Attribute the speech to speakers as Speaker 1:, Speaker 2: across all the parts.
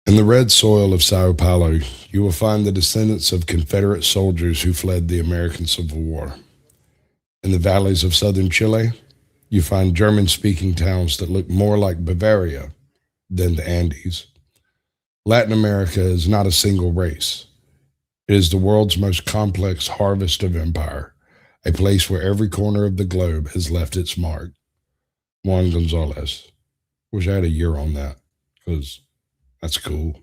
Speaker 1: In the red soil of Sao Paulo, you will find the descendants of Confederate soldiers who fled the American Civil War. In the valleys of southern Chile, you find German-speaking towns that look more like Bavaria than the Andes. Latin America is not a single race. It is the world's most complex harvest of empire, a place where every corner of the globe has left its mark. Juan Gonzalez. Wish I had a year on that, because that's cool.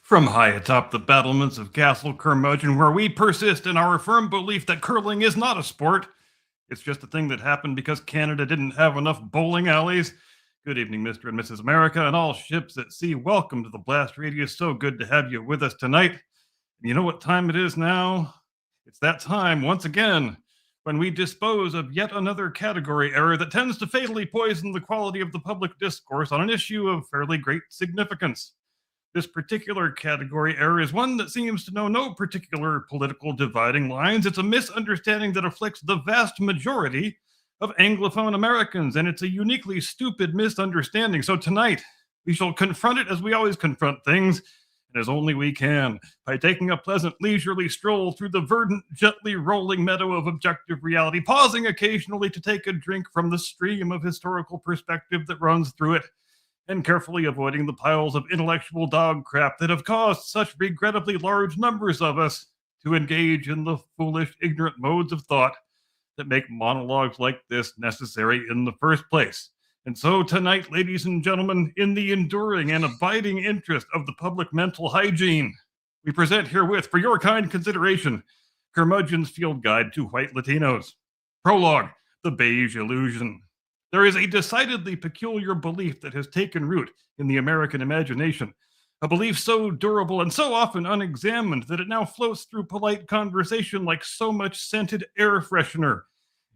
Speaker 2: From high atop the battlements of Castle Curmudgeon, where we persist in our firm belief that curling is not a sport, it's just a thing that happened because Canada didn't have enough bowling alleys. Good evening, Mr. and Mrs. America, and all ships at sea. Welcome to the Blast Radius. So good to have you with us tonight. And you know what time it is now? It's that time, once again, when we dispose of yet another category error that tends to fatally poison the quality of the public discourse on an issue of fairly great significance. This particular category error is one that seems to know no particular political dividing lines. It's a misunderstanding that afflicts the vast majority of Anglophone Americans, and it's a uniquely stupid misunderstanding. So tonight, we shall confront it as we always confront things, and as only we can, by taking a pleasant, leisurely stroll through the verdant, gently rolling meadow of objective reality, pausing occasionally to take a drink from the stream of historical perspective that runs through it, and carefully avoiding the piles of intellectual dog crap that have caused such regrettably large numbers of us to engage in the foolish, ignorant modes of thought that make monologues like this necessary in the first place. And so tonight, ladies and gentlemen, in the enduring and abiding interest of the public mental hygiene, we present herewith, for your kind consideration, Curmudgeon's Field Guide to White Latinos. Prologue, The Beige Illusion. There is a decidedly peculiar belief that has taken root in the American imagination, a belief so durable and so often unexamined that it now floats through polite conversation like so much scented air freshener.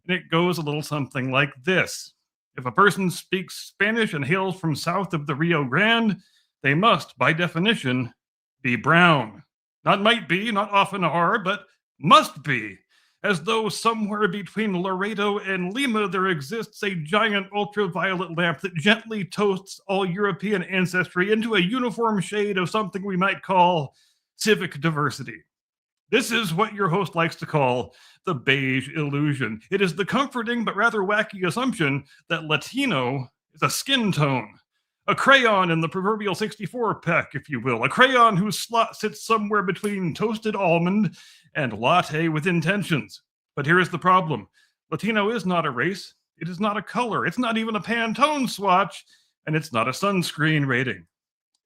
Speaker 2: And it goes a little something like this. If a person speaks Spanish and hails from south of the Rio Grande, they must, by definition, be brown. Not might be, not often are, but must be. As though somewhere between Laredo and Lima there exists a giant ultraviolet lamp that gently toasts all European ancestry into a uniform shade of something we might call civic diversity. This is what your host likes to call the beige illusion. It is the comforting but rather wacky assumption that Latino is a skin tone, a crayon in the proverbial 64 pack, if you will, a crayon whose slot sits somewhere between toasted almond and latte with intentions. But here is the problem. Latino is not a race. It is not a color. It's not even a Pantone swatch, and it's not a sunscreen rating.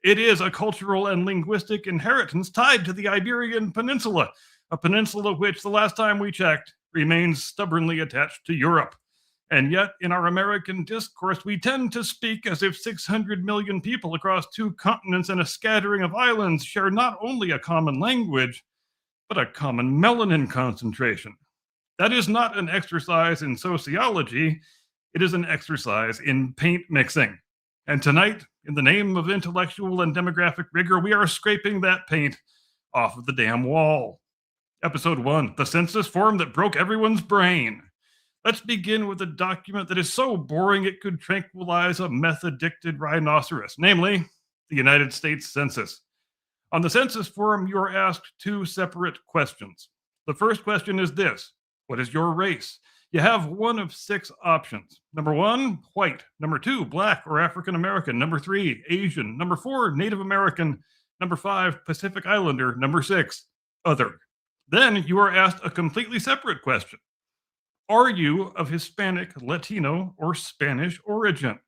Speaker 2: It is a cultural and linguistic inheritance tied to the Iberian Peninsula, a peninsula which, the last time we checked, remains stubbornly attached to Europe. And yet, in our American discourse, we tend to speak as if 600 million people across 2 continents and a scattering of islands share not only a common language, but a common melanin concentration. That is not an exercise in sociology, it is an exercise in paint mixing. And tonight, in the name of intellectual and demographic rigor, we are scraping that paint off of the damn wall. Episode 1, the census form that broke everyone's brain. Let's begin with a document that is so boring it could tranquilize a meth-addicted rhinoceros, namely, the United States Census. On the census form, you are asked 2 separate questions. The first question is this: what is your race? You have one of 6 options. Number 1, white. Number 2, black or African American. Number 3, Asian. Number 4, Native American. Number 5, Pacific Islander. Number 6, other. Then you are asked a completely separate question. Are you of Hispanic, Latino, or Spanish origin?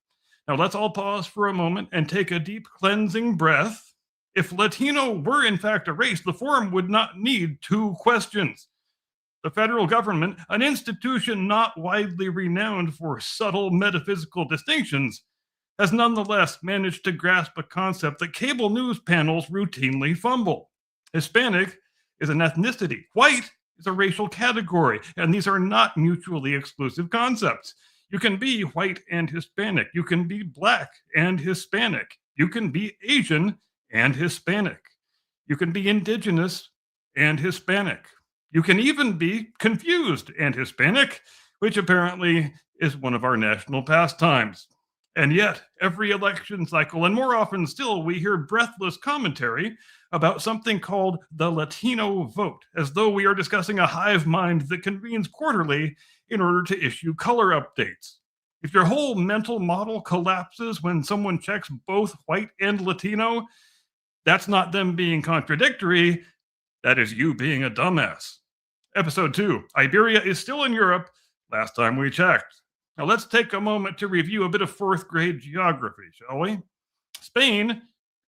Speaker 2: Now let's all pause for a moment and take a deep cleansing breath. If Latino were in fact a race, the form would not need 2 questions. The federal government, an institution not widely renowned for subtle metaphysical distinctions, has nonetheless managed to grasp a concept that cable news panels routinely fumble. Hispanic is an ethnicity. White is a racial category, and these are not mutually exclusive concepts. You can be white and Hispanic. You can be black and Hispanic. You can be Asian and Hispanic. You can be indigenous and Hispanic. You can even be confused and Hispanic, which apparently is one of our national pastimes. And yet, every election cycle, and more often still, we hear breathless commentary about something called the Latino vote, as though we are discussing a hive mind that convenes quarterly in order to issue color updates. If your whole mental model collapses when someone checks both white and Latino, that's not them being contradictory, that is you being a dumbass. Episode 2, Iberia is still in Europe, last time we checked. Now let's take a moment to review a bit of 4th grade geography, shall we? Spain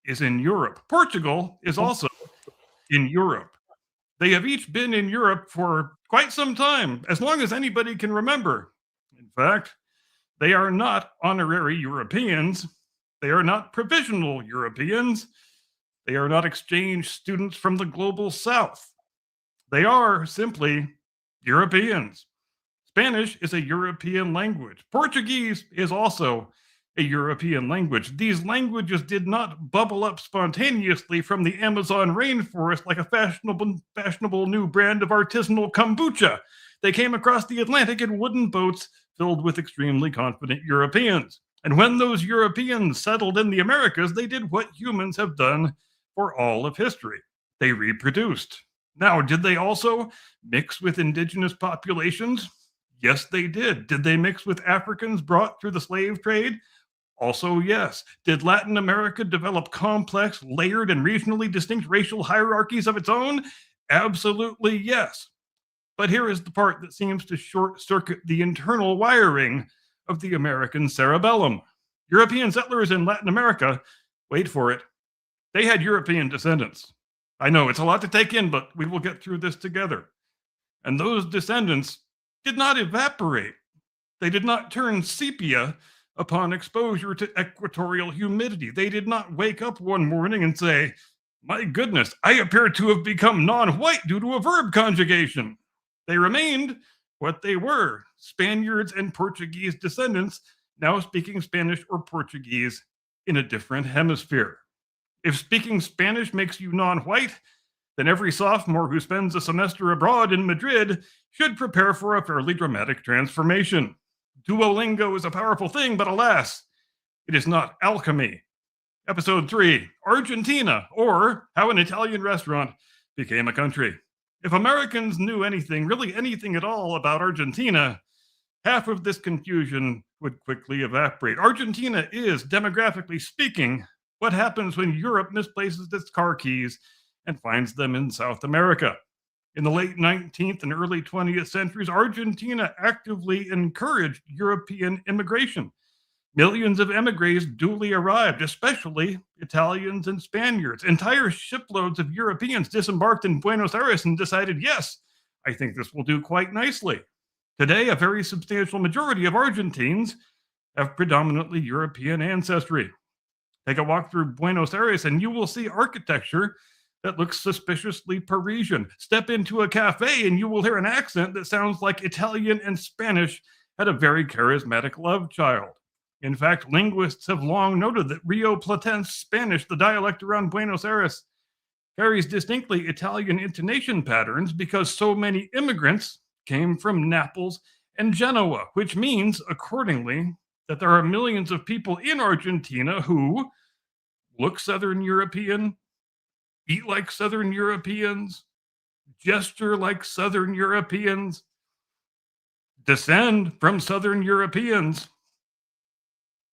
Speaker 2: is in Europe. Portugal is also in Europe. They have each been in Europe for quite some time, as long as anybody can remember. In fact, they are not honorary Europeans. They are not provisional Europeans. They are not exchange students from the global south. They are simply Europeans. Spanish is a European language. Portuguese is also a European language. These languages did not bubble up spontaneously from the Amazon rainforest like a fashionable new brand of artisanal kombucha. They came across the Atlantic in wooden boats filled with extremely confident Europeans. And when those Europeans settled in the Americas, they did what humans have done for all of history. They reproduced. Now, did they also mix with indigenous populations? Yes, they did. Did they mix with Africans brought through the slave trade? Also, yes. Did Latin America develop complex, layered, and regionally distinct racial hierarchies of its own? Absolutely yes. But here is the part that seems to short-circuit the internal wiring of the American cerebellum. European settlers in Latin America, wait for it, they had European descendants. I know it's a lot to take in, but we will get through this together. And those descendants did not evaporate. They did not turn sepia upon exposure to equatorial humidity. They did not wake up one morning and say, my goodness, I appear to have become non-white due to a verb conjugation. They remained what they were, Spaniards and Portuguese descendants, now speaking Spanish or Portuguese in a different hemisphere. If speaking Spanish makes you non-white, then every sophomore who spends a semester abroad in Madrid should prepare for a fairly dramatic transformation. Duolingo is a powerful thing, but alas, it is not alchemy. Episode 3, Argentina, or How an Italian Restaurant Became a Country. If Americans knew anything, really anything at all about Argentina, half of this confusion would quickly evaporate. Argentina is, demographically speaking, what happens when Europe misplaces its car keys and finds them in South America. In the late 19th and early 20th centuries, Argentina actively encouraged European immigration. Millions of emigres duly arrived, especially Italians and Spaniards. Entire shiploads of Europeans disembarked in Buenos Aires and decided, yes, I think this will do quite nicely. Today, a very substantial majority of Argentines have predominantly European ancestry. Take a walk through Buenos Aires and you will see architecture that looks suspiciously Parisian. Step into a cafe and you will hear an accent that sounds like Italian and Spanish had a very charismatic love child. In fact, linguists have long noted that Rio Platense Spanish, the dialect around Buenos Aires, carries distinctly Italian intonation patterns because so many immigrants came from Naples and Genoa, which means, accordingly, that there are millions of people in Argentina who look Southern European, eat like Southern Europeans, gesture like Southern Europeans, descend from Southern Europeans.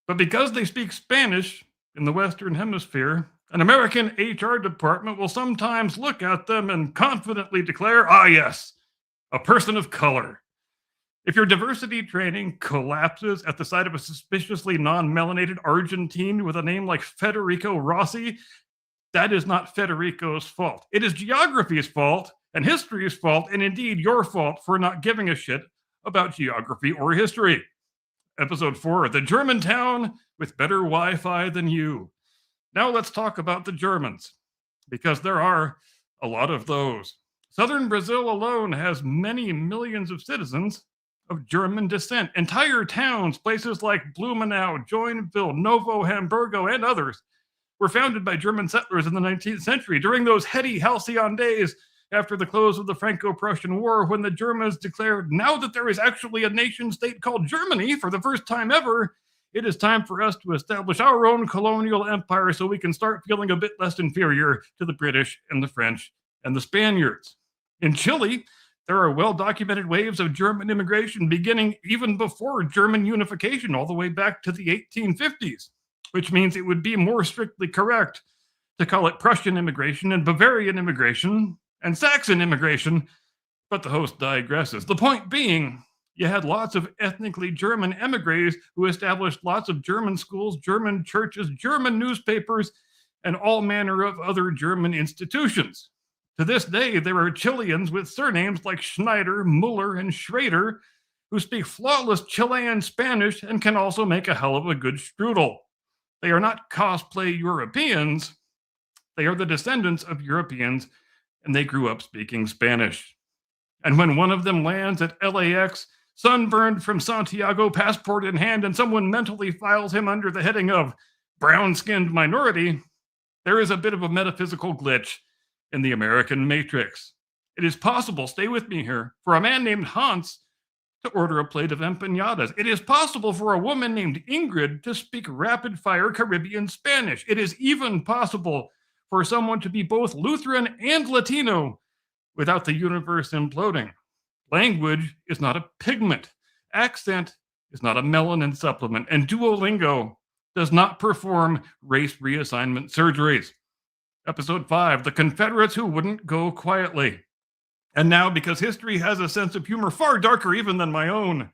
Speaker 2: But because they speak Spanish in the Western Hemisphere, an American HR department will sometimes look at them and confidently declare, ah, yes, a person of color. If your diversity training collapses at the sight of a suspiciously non-melanated Argentine with a name like Federico Rossi, that is not Federico's fault. It is geography's fault and history's fault, and indeed your fault for not giving a shit about geography or history. Episode 4, the German town with better Wi-Fi than you. Now let's talk about the Germans, because there are a lot of those. Southern Brazil alone has many millions of citizens of German descent. Entire towns, places like Blumenau, Joinville, Novo Hamburgo, and others, were founded by German settlers in the 19th century during those heady halcyon days after the close of the Franco-Prussian War, when the Germans declared, now that there is actually a nation-state called Germany for the first time ever, it is time for us to establish our own colonial empire so we can start feeling a bit less inferior to the British and the French and the Spaniards. In Chile, there are well-documented waves of German immigration beginning even before German unification, all the way back to the 1850s, which means it would be more strictly correct to call it Prussian immigration and Bavarian immigration and Saxon immigration, but the host digresses. The point being, you had lots of ethnically German emigres who established lots of German schools, German churches, German newspapers, and all manner of other German institutions. To this day, there are Chileans with surnames like Schneider, Muller, and Schrader who speak flawless Chilean Spanish and can also make a hell of a good strudel. They are not cosplay Europeans. They are the descendants of Europeans, and they grew up speaking Spanish. And when one of them lands at LAX, sunburned from Santiago, passport in hand, and someone mentally files him under the heading of brown-skinned minority, there is a bit of a metaphysical glitch in the American matrix. It is possible, stay with me here, for a man named Hans to order a plate of empanadas. It is possible for a woman named Ingrid to speak rapid-fire Caribbean Spanish. It is even possible for someone to be both Lutheran and Latino without the universe imploding. Language is not a pigment. Accent is not a melanin supplement. And Duolingo does not perform race reassignment surgeries. Episode 5, the Confederates who wouldn't go quietly. And now, because history has a sense of humor far darker even than my own,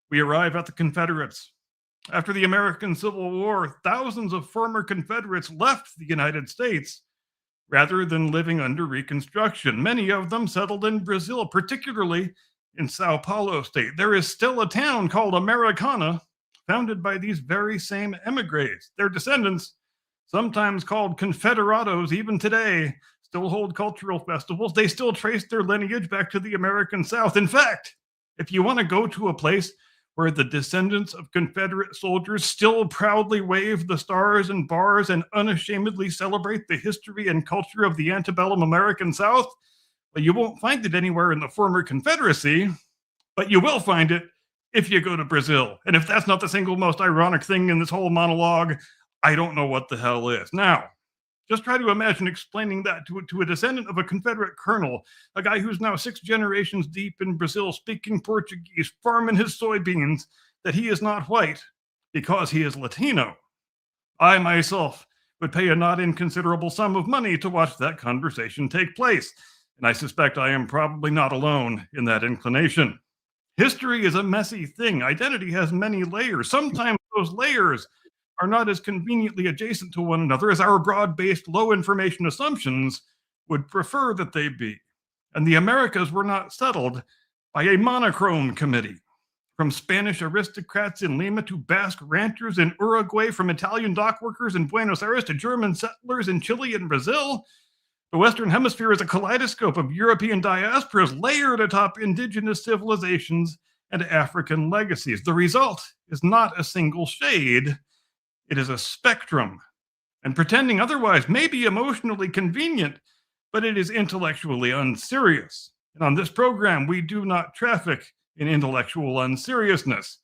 Speaker 2: we arrive at the Confederates. After the American Civil War, thousands of former Confederates left the United States rather than living under Reconstruction. Many of them settled in Brazil, particularly in Sao Paulo state. There is still a town called Americana, founded by these very same emigres. Their descendants, sometimes called Confederados even today, still hold cultural festivals. They still trace their lineage back to the American South. In fact, if you want to go to a place where the descendants of Confederate soldiers still proudly wave the stars and bars and unashamedly celebrate the history and culture of the antebellum American South, well, you won't find it anywhere in the former Confederacy, but you will find it if you go to Brazil. And if that's not the single most ironic thing in this whole monologue, I don't know what the hell is. Now, Just try to imagine explaining that to a descendant of a Confederate colonel, a guy who's now 6 generations deep in Brazil speaking Portuguese, farming his soybeans, that he is not white because he is Latino. I myself would pay a not inconsiderable sum of money to watch that conversation take place, and I suspect I am probably not alone in that inclination. History is a messy thing. Identity has many layers. Sometimes those layers are not as conveniently adjacent to one another as our broad-based, low-information assumptions would prefer that they be. And the Americas were not settled by a monochrome committee. From Spanish aristocrats in Lima to Basque ranchers in Uruguay, from Italian dockworkers in Buenos Aires to German settlers in Chile and Brazil, the Western Hemisphere is a kaleidoscope of European diasporas layered atop indigenous civilizations and African legacies. The result is not a single shade, it is a spectrum. And pretending otherwise may be emotionally convenient, but it is intellectually unserious. And on this program, we do not traffic in intellectual unseriousness.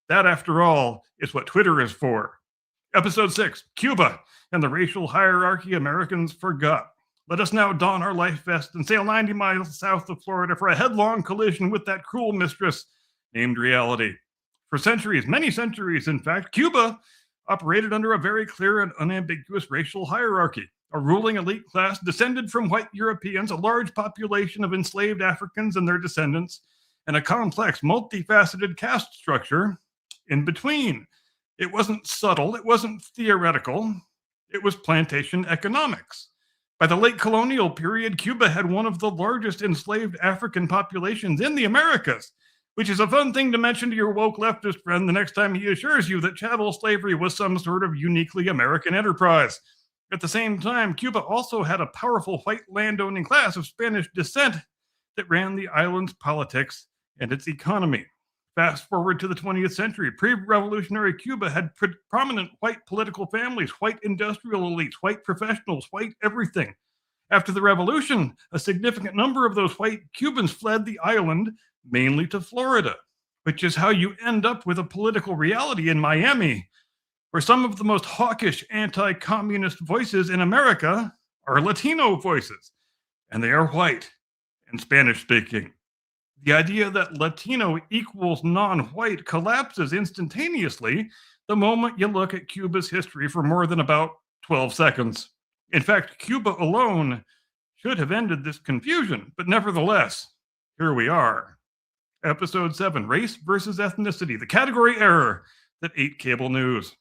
Speaker 2: That, after all, is what Twitter is for. Episode 6, Cuba and the racial hierarchy Americans forgot. Let us now don our life vests and sail 90 miles south of Florida for a headlong collision with that cruel mistress named reality. For centuries, many centuries, in fact, Cuba operated under a very clear and unambiguous racial hierarchy. A ruling elite class descended from white Europeans, a large population of enslaved Africans and their descendants, and a complex, multifaceted caste structure in between. It wasn't subtle, it wasn't theoretical, it was plantation economics. By the late colonial period, Cuba had one of the largest enslaved African populations in the Americas, which is a fun thing to mention to your woke leftist friend the next time he assures you that chattel slavery was some sort of uniquely American enterprise. At the same time, Cuba also had a powerful white landowning class of Spanish descent that ran the island's politics and its economy. Fast forward to the 20th century, pre-revolutionary Cuba had prominent white political families, white industrial elites, white professionals, white everything. After the revolution, a significant number of those white Cubans fled the island, mainly to Florida, which is how you end up with a political reality in Miami, where some of the most hawkish anti-communist voices in America are Latino voices, and they are white and Spanish-speaking. The idea that Latino equals non-white collapses instantaneously the moment you look at Cuba's history for more than about 12 seconds. In fact, Cuba alone should have ended this confusion, but nevertheless, here we are. Episode 7, Race versus Ethnicity, the category error that ate cable news.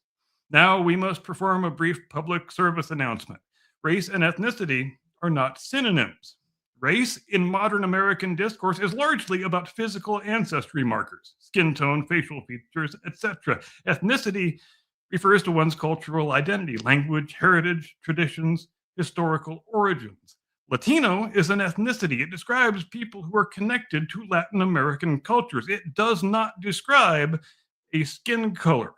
Speaker 2: Now we must perform a brief public service announcement. Race and ethnicity are not synonyms. Race in modern American discourse is largely about physical ancestry markers, skin tone, facial features, etc. Ethnicity refers to one's cultural identity, language, heritage, traditions, historical origins. Latino is an ethnicity. It describes people who are connected to Latin American cultures. It does not describe a skin color.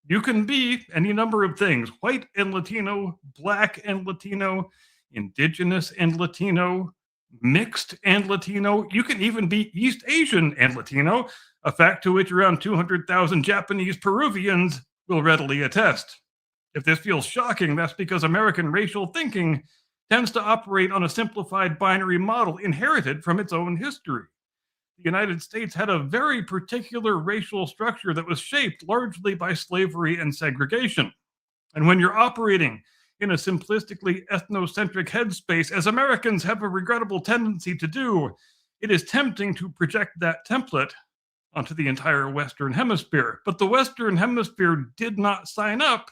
Speaker 2: You can be any number of things: white and Latino, black and Latino, indigenous and Latino, mixed and Latino. You can even be East Asian and Latino, a fact to which around 200,000 Japanese Peruvians will readily attest. If this feels shocking, that's because American racial thinking tends to operate on a simplified binary model inherited from its own history. The United States had a very particular racial structure that was shaped largely by slavery and segregation. And when you're operating in a simplistically ethnocentric headspace, as Americans have a regrettable tendency to do, it is tempting to project that template onto the entire Western Hemisphere. But the Western Hemisphere did not sign up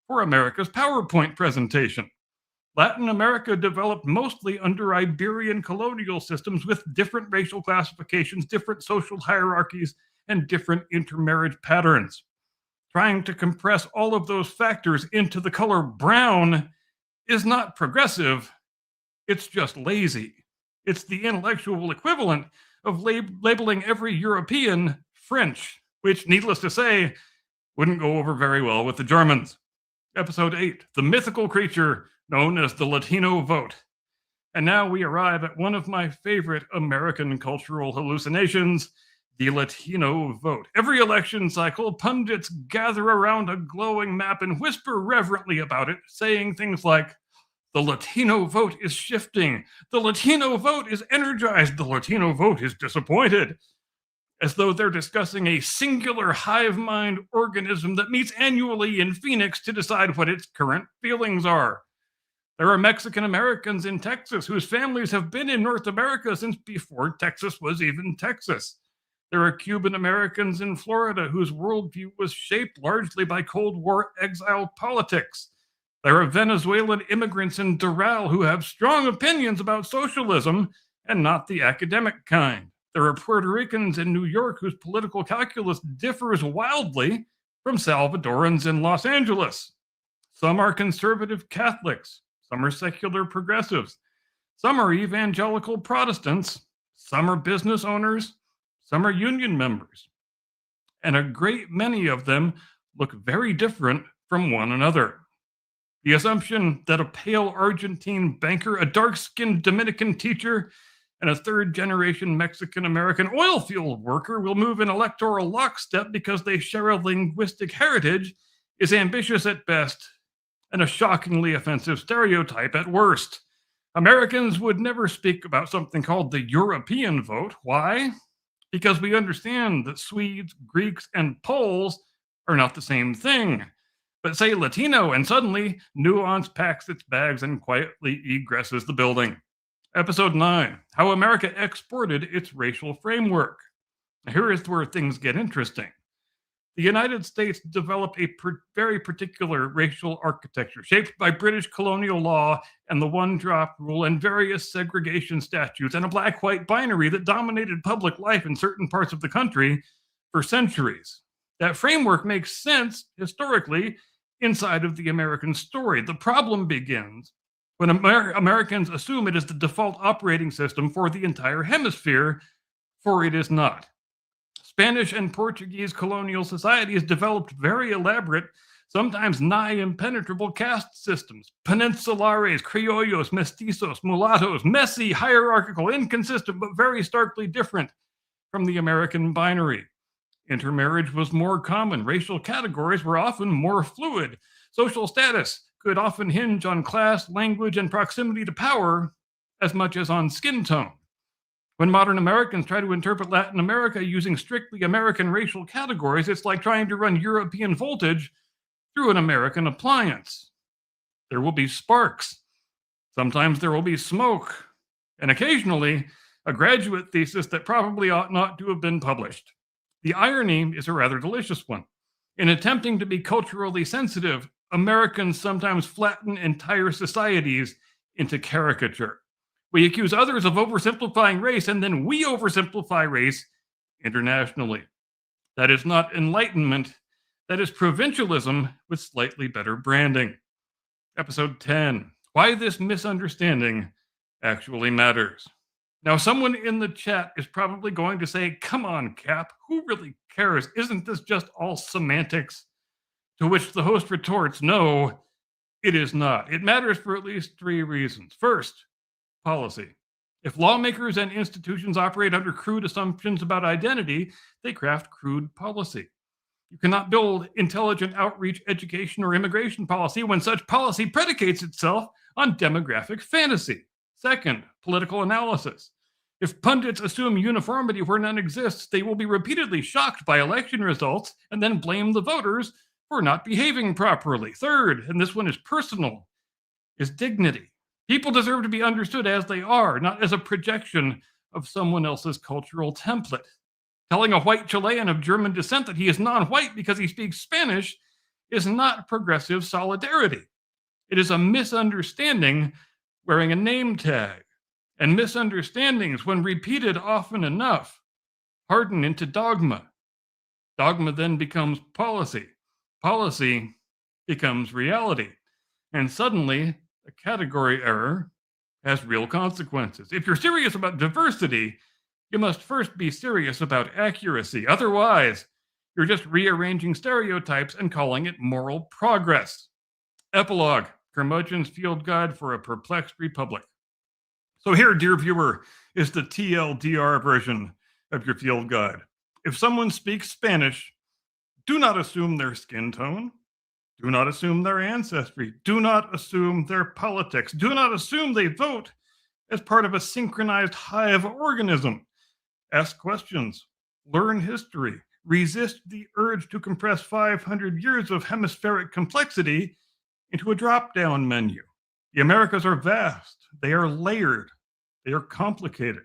Speaker 2: for America's PowerPoint presentation. Latin America developed mostly under Iberian colonial systems with different racial classifications, different social hierarchies, and different intermarriage patterns. Trying to compress all of those factors into the color brown is not progressive, it's just lazy. It's the intellectual equivalent of labeling every European French, which, needless to say, wouldn't go over very well with the Germans. Episode 8, the mythical creature known as the Latino vote. And now we arrive at one of my favorite American cultural hallucinations, the Latino vote. Every election cycle, pundits gather around a glowing map and whisper reverently about it, saying things like, The Latino vote is shifting. The Latino vote is energized. The Latino vote is disappointed. As though they're discussing a singular hive mind organism that meets annually in Phoenix to decide what its current feelings are. There are Mexican Americans in Texas whose families have been in North America since before Texas was even Texas. There are Cuban Americans in Florida whose worldview was shaped largely by Cold War exile politics. There are Venezuelan immigrants in Doral who have strong opinions about socialism and not the academic kind. There are Puerto Ricans in New York whose political calculus differs wildly from Salvadorans in Los Angeles. Some are conservative Catholics. Some are secular progressives. Some are evangelical Protestants. Some are business owners. Some are union members. And a great many of them look very different from one another. The assumption that a pale Argentine banker, a dark-skinned Dominican teacher, and a third-generation Mexican-American oil field worker will move in electoral lockstep because they share a linguistic heritage is ambitious at best and a shockingly offensive stereotype at worst. Americans would never speak about something called the European vote. Why? Because we understand that Swedes, Greeks, and Poles are not the same thing. But say Latino, and suddenly nuance packs its bags and quietly egresses the building. Episode 9, How America Exported Its Racial Framework. Here is where things get interesting. The United States developed a very particular racial architecture shaped by British colonial law and the one-drop rule and various segregation statutes and a black-white binary that dominated public life in certain parts of the country for centuries. That framework makes sense historically inside of the American story. The problem begins when Americans assume it is the default operating system for the entire hemisphere, for it is not. Spanish and Portuguese colonial societies developed very elaborate, sometimes nigh impenetrable caste systems. Peninsulares, criollos, mestizos, mulattoes, messy, hierarchical, inconsistent, but very starkly different from the American binary. Intermarriage was more common. Racial categories were often more fluid. Social status could often hinge on class, language, and proximity to power as much as on skin tone. When modern Americans try to interpret Latin America using strictly American racial categories, it's like trying to run European voltage through an American appliance. There will be sparks. Sometimes there will be smoke. And occasionally, a graduate thesis that probably ought not to have been published. The irony is a rather delicious one. In attempting to be culturally sensitive, Americans sometimes flatten entire societies into caricature. We accuse others of oversimplifying race, and then we oversimplify race internationally. That is not enlightenment. That is provincialism with slightly better branding. Episode 10, Why This Misunderstanding Actually Matters. Now, someone in the chat is probably going to say, come on, Cap, who really cares? Isn't this just all semantics? To which the host retorts, no, it is not. It matters for at least 3 reasons. First, policy. If lawmakers and institutions operate under crude assumptions about identity, they craft crude policy. You cannot build intelligent outreach, education, or immigration policy when such policy predicates itself on demographic fantasy. Second, political analysis. If pundits assume uniformity where none exists, they will be repeatedly shocked by election results and then blame the voters for not behaving properly. Third, and this one is personal, is dignity. People deserve to be understood as they are, not as a projection of someone else's cultural template. Telling a white Chilean of German descent that he is non-white because he speaks Spanish is not progressive solidarity. It is a misunderstanding wearing a name tag. And misunderstandings, when repeated often enough, harden into dogma. Dogma then becomes policy. Policy becomes reality. And suddenly, a category error has real consequences. If you're serious about diversity, you must first be serious about accuracy. Otherwise, you're just rearranging stereotypes and calling it moral progress. Epilogue, Curmudgeon's Field Guide for a Perplexed Republic. So here, dear viewer, is the TLDR version of your field guide. If someone speaks Spanish, do not assume their skin tone. Do not assume their ancestry. Do not assume their politics. Do not assume they vote as part of a synchronized hive organism. Ask questions. Learn history. Resist the urge to compress 500 years of hemispheric complexity into a drop-down menu. The Americas are vast. They are layered. They are complicated.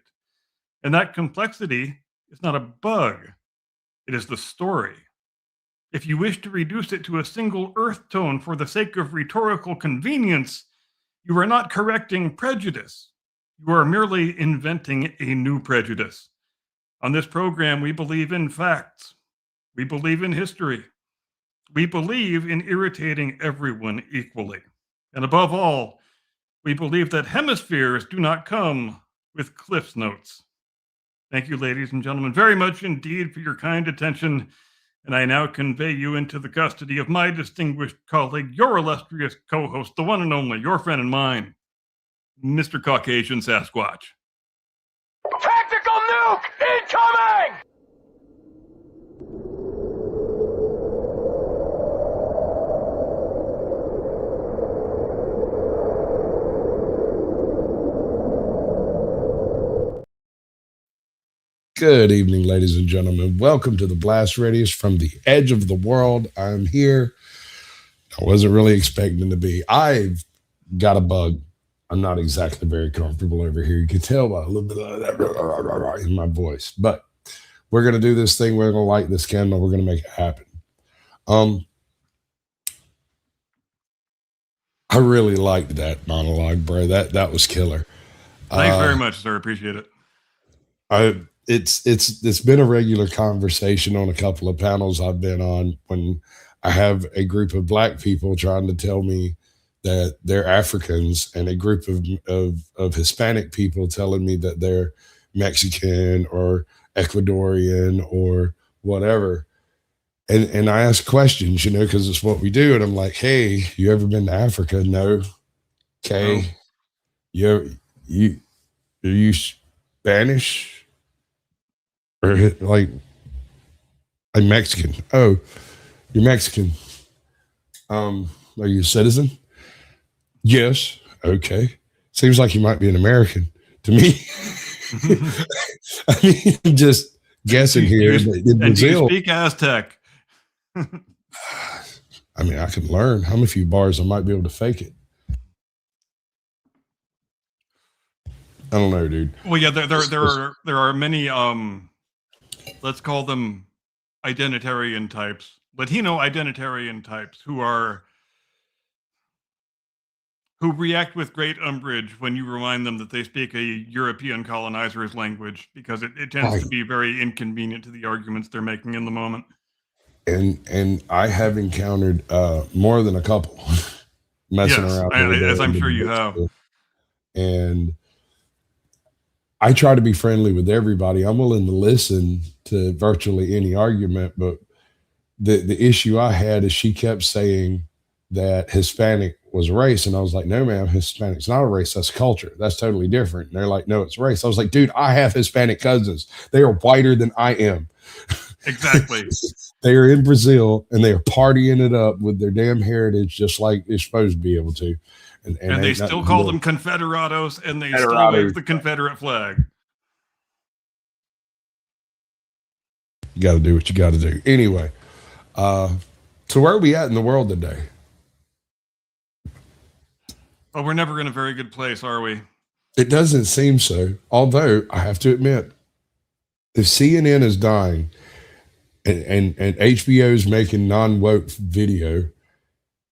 Speaker 2: And that complexity is not a bug. It is the story. If you wish to reduce it to a single earth tone for the sake of rhetorical convenience, you are not correcting prejudice. You are merely inventing a new prejudice. On this program, we believe in facts. We believe in history. We believe in irritating everyone equally. And above all, we believe that hemispheres do not come with Cliff's Notes. Thank you, ladies and gentlemen, very much indeed for your kind attention. And I now convey you into the custody of my distinguished colleague, your illustrious co-host, the one and only, your friend and mine, Mr. Caucasian Sasquatch.
Speaker 3: Tactical nuke incoming!
Speaker 1: Good evening, ladies and gentlemen. Welcome to the Blast Radius from the edge of the world. I'm here. I wasn't really expecting to be. I've got a bug. I'm not exactly very comfortable over here. You can tell by a little bit of that in my voice. But we're going to do this thing. We're going to light this candle. We're going to make it happen. I really liked that monologue, bro. That was killer.
Speaker 2: Thanks very much, sir. Appreciate it.
Speaker 1: It's been a regular conversation on a couple of panels I've been on when I have a group of black people trying to tell me that they're Africans and a group of Hispanic people telling me that they're Mexican or Ecuadorian or whatever. And I ask questions, because it's what we do. And I'm like, hey, you ever been to Africa? No. Okay. No. Are you Spanish? Or like, I'm Mexican. Oh, you're Mexican. Are you a citizen? Yes. Okay. Seems like you might be an American to me. I mean, just guessing here. In Brazil,
Speaker 2: do you speak Aztec?
Speaker 1: I mean, I can learn. How many few bars I might be able to fake it. I don't know, dude.
Speaker 2: Well, yeah, there are many let's call them identitarian types, Latino identitarian types who react with great umbrage when you remind them that they speak a European colonizer's language, because it tends to be very inconvenient to the arguments they're making in the moment.
Speaker 1: And I have encountered more than a couple messing around.
Speaker 2: As I'm sure you have.
Speaker 1: And I try to be friendly with everybody. I'm willing to listen to virtually any argument, but the issue I had is she kept saying that Hispanic was a race. And I was like, no, ma'am, Hispanic's not a race. That's culture. That's totally different. And they're like, no, it's race. I was like, dude, I have Hispanic cousins. They are whiter than I am.
Speaker 2: Exactly.
Speaker 1: They are in Brazil and they are partying it up with their damn heritage, just like they're supposed to be able to.
Speaker 2: And they still call them Confederados, and they still wave the Confederate flag.
Speaker 1: You got to do what you got to do. Anyway, so where are we at in the world today?
Speaker 2: Oh, we're never in a very good place, are we?
Speaker 1: It doesn't seem so. Although I have to admit, if CNN is dying and HBO is making non-woke video,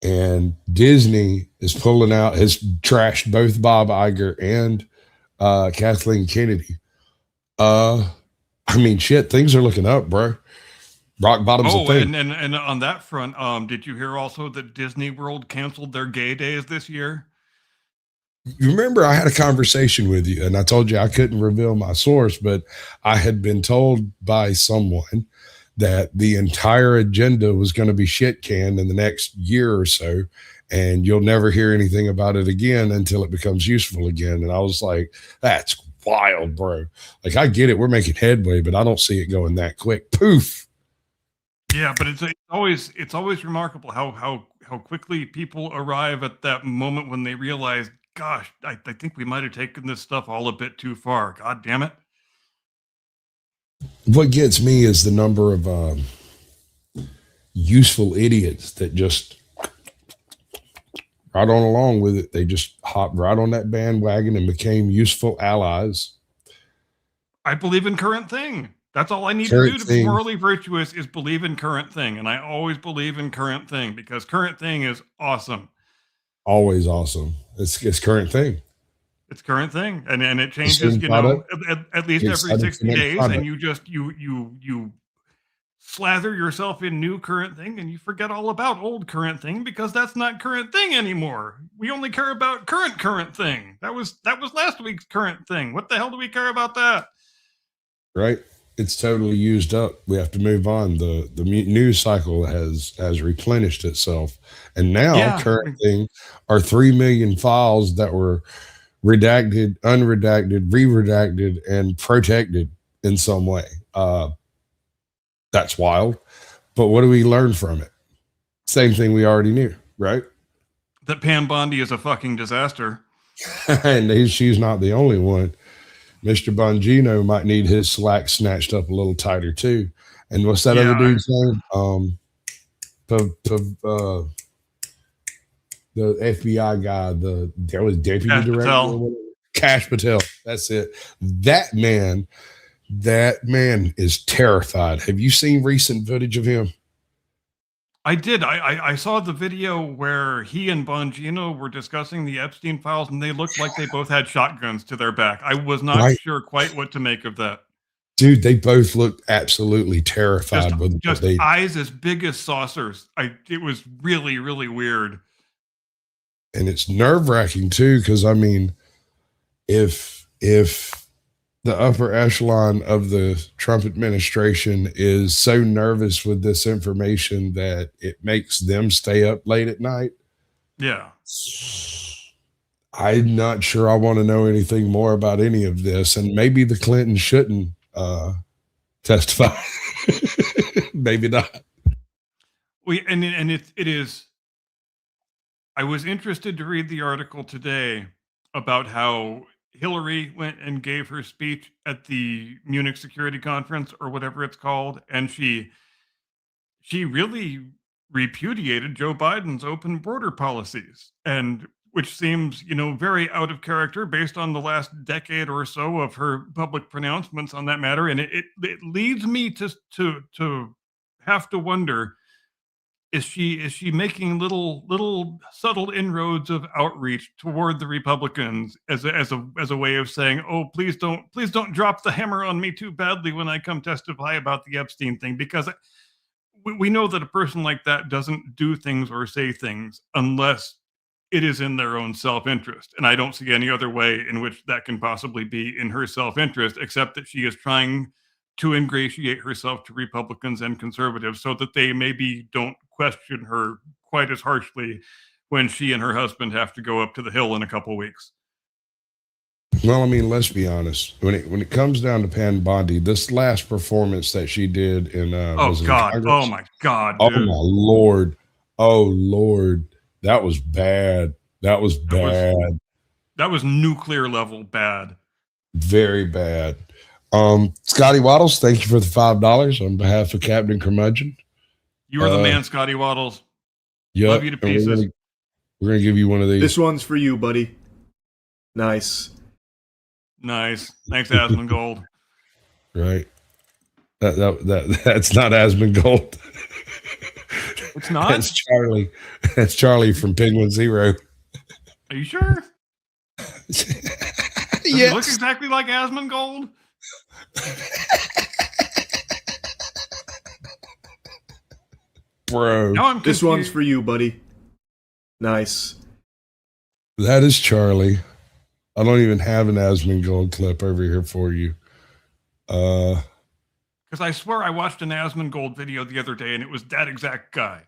Speaker 1: and Disney is pulling out, has trashed both Bob Iger and Kathleen Kennedy. I mean, shit, things are looking up, bro. Rock bottom's a thing.
Speaker 2: And on that front, did you hear also that Disney World canceled their gay days this year?
Speaker 1: You remember I had a conversation with you, and I told you I couldn't reveal my source, but I had been told by someone that the entire agenda was going to be shit canned in the next year or so, and you'll never hear anything about it again until it becomes useful again. And I was like, that's wild, bro. Like, I get it. We're making headway, but I don't see it going that quick. Poof.
Speaker 2: Yeah, but it's always remarkable how quickly people arrive at that moment when they realize, gosh, I think we might have taken this stuff all a bit too far. God damn it.
Speaker 1: What gets me is the number of useful idiots that just right on along with it. They just hopped right on that bandwagon and became useful allies.
Speaker 2: I believe in current thing. That's all I need to
Speaker 1: Current
Speaker 2: do to be
Speaker 1: thing.
Speaker 2: morally virtuous is believe in current thing. And I always believe in current thing because current thing is awesome.
Speaker 1: Always awesome. It's current thing.
Speaker 2: It's current thing. And it
Speaker 1: The
Speaker 2: changes,
Speaker 1: same product
Speaker 2: at least
Speaker 1: gets
Speaker 2: every
Speaker 1: added to
Speaker 2: 60
Speaker 1: next
Speaker 2: days.
Speaker 1: product.
Speaker 2: And you slather yourself in new current thing and you forget all about old current thing because that's not current thing anymore. We only care about current thing. That was last week's current thing. What the hell do we care about that?
Speaker 1: Right? It's totally used up. We have to move on. The news cycle has replenished itself, and now
Speaker 2: Yeah.
Speaker 1: current thing are 3 million files that were redacted, unredacted, re-redacted, and protected in some way. That's wild. But what do we learn from it? Same thing we already knew, right?
Speaker 2: That Pam Bondi is a fucking disaster.
Speaker 1: And she's not the only one. Mr. Bongino might need his slack snatched up a little tighter too. And what's that other dude's name? The FBI guy, there was deputy
Speaker 2: Cash
Speaker 1: director,
Speaker 2: Patel.
Speaker 1: Cash Patel. That's it. That man is terrified. Have you seen recent footage of him?
Speaker 2: I did. I saw the video where he and Bongino were discussing the Epstein files, and they looked like they both had shotguns to their back. I was not sure quite what to make of that.
Speaker 1: Dude, they both looked absolutely terrified.
Speaker 2: Just eyes as big as saucers. It was really, really weird.
Speaker 1: And it's nerve-wracking too, because I mean, if the upper echelon of the Trump administration is so nervous with this information that it makes them stay up late at night.
Speaker 2: Yeah.
Speaker 1: I'm not sure I want to know anything more about any of this. And maybe the Clintons shouldn't testify. Maybe not.
Speaker 2: It is. I was interested to read the article today about how Hillary went and gave her speech at the Munich Security Conference or whatever it's called, and she really repudiated Joe Biden's open border policies, and which seems, very out of character based on the last decade or so of her public pronouncements on that matter. And it leads me to have to wonder, is she making little subtle inroads of outreach toward the Republicans as a way of saying, oh, please don't drop the hammer on me too badly when I come testify about the Epstein thing, because we know that a person like that doesn't do things or say things unless it is in their own self-interest. And I don't see any other way in which that can possibly be in her self-interest, except that she is trying to ingratiate herself to Republicans and conservatives so that they maybe don't question her quite as harshly when she and her husband have to go up to the Hill in a couple weeks.
Speaker 1: Well, I mean, let's be honest. When it comes down to Pam Bondi, this last performance that she did in
Speaker 2: oh my God,
Speaker 1: oh
Speaker 2: dude.
Speaker 1: my Lord, oh Lord, that was bad. That was bad.
Speaker 2: That was nuclear level bad.
Speaker 1: Very bad. Scotty Waddles, thank you for the $5 on behalf of Captain Curmudgeon.
Speaker 2: You are the man, Scotty Waddles.
Speaker 1: Yep,
Speaker 2: love you to pieces.
Speaker 1: We're gonna give you one of these.
Speaker 4: This one's for you, buddy. Nice.
Speaker 2: Thanks, Asmongold.
Speaker 1: Right. That's not Asmongold.
Speaker 2: It's not?
Speaker 1: That's Charlie. That's Charlie from Penguin Zero.
Speaker 2: Are you sure? Does
Speaker 1: Yes.
Speaker 2: he look exactly like Asmongold?
Speaker 1: Bro.
Speaker 2: Now I'm confused.
Speaker 4: This one's for you, buddy. Nice.
Speaker 1: That is Charlie. I don't even have an Asmongold clip over here for you.
Speaker 2: Because I swear I watched an Asmongold video the other day and it was that exact guy.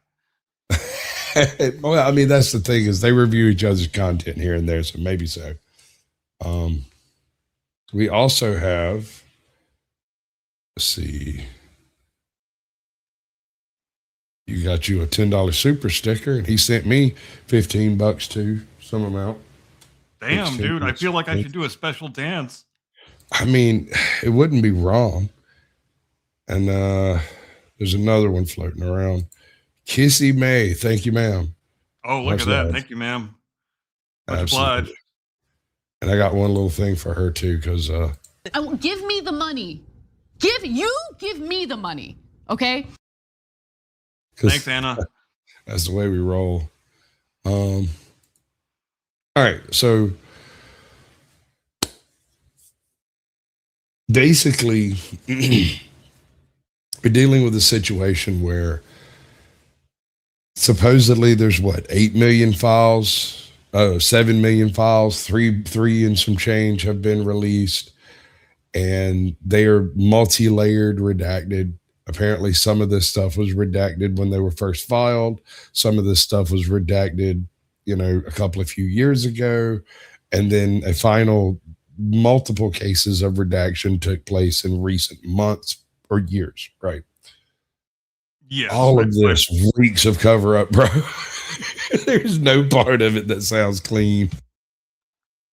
Speaker 1: Well, I mean, that's the thing, is they review each other's content here and there, so maybe so. We also have, let's see. You got you a $10 super sticker, and he sent me $15 too, some amount.
Speaker 2: Damn, dude, I feel like I
Speaker 1: $16.
Speaker 2: should do a special dance.
Speaker 1: I mean, it wouldn't be wrong. And there's another one floating around. Kissy May, thank you, ma'am.
Speaker 2: Oh, look
Speaker 1: Much
Speaker 2: at that.
Speaker 1: love.
Speaker 2: Thank you, ma'am. Much
Speaker 1: Absolutely.
Speaker 2: obliged.
Speaker 1: And I got one little thing for her too, because
Speaker 5: give me the money. Give me the money, okay?
Speaker 2: Thanks, Anna.
Speaker 1: That's the way we roll. All right, so basically, we're dealing with a situation where supposedly there's 8 million files, 7 million files, three and some change have been released, and they are multi-layered redacted. Apparently some of this stuff was redacted when they were first filed. Some of this stuff was redacted, a few years ago. And then a final multiple cases of redaction took place in recent months or years, right?
Speaker 2: Yes.
Speaker 1: All of this reeks of cover up, bro. There's no part of it that sounds clean.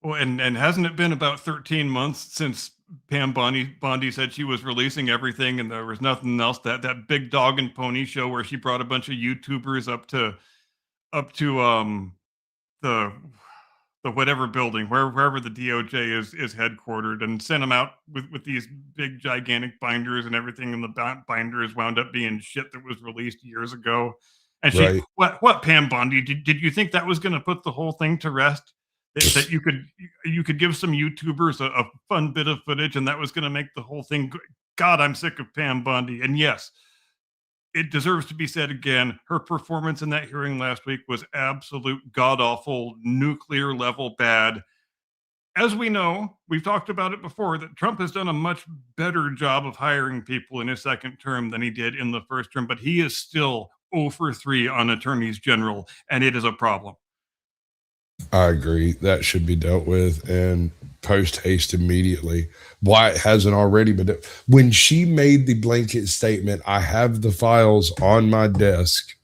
Speaker 2: Well, and hasn't it been about 13 months since Pam Bondi said she was releasing everything and there was nothing else? That big dog and pony show where she brought a bunch of YouTubers up to the whatever building, wherever the DOJ is headquartered, and sent them out with these big gigantic binders and everything, and the binders wound up being shit that was released years ago. And she,
Speaker 1: Right.
Speaker 2: what Pam Bondi, did you think that was going to put the whole thing to rest? That you could give some YouTubers a fun bit of footage, and that was going to make the whole thing. God, I'm sick of Pam Bondi. And yes, it deserves to be said again. Her performance in that hearing last week was absolute god awful, nuclear level bad. As we know, we've talked about it before, that Trump has done a much better job of hiring people in his second term than he did in the first term, but he is still 0 for 3 on attorneys general, and it is a problem.
Speaker 1: I agree. That should be dealt with and post haste immediately. Why it hasn't already been. When she made the blanket statement, I have the files on my desk,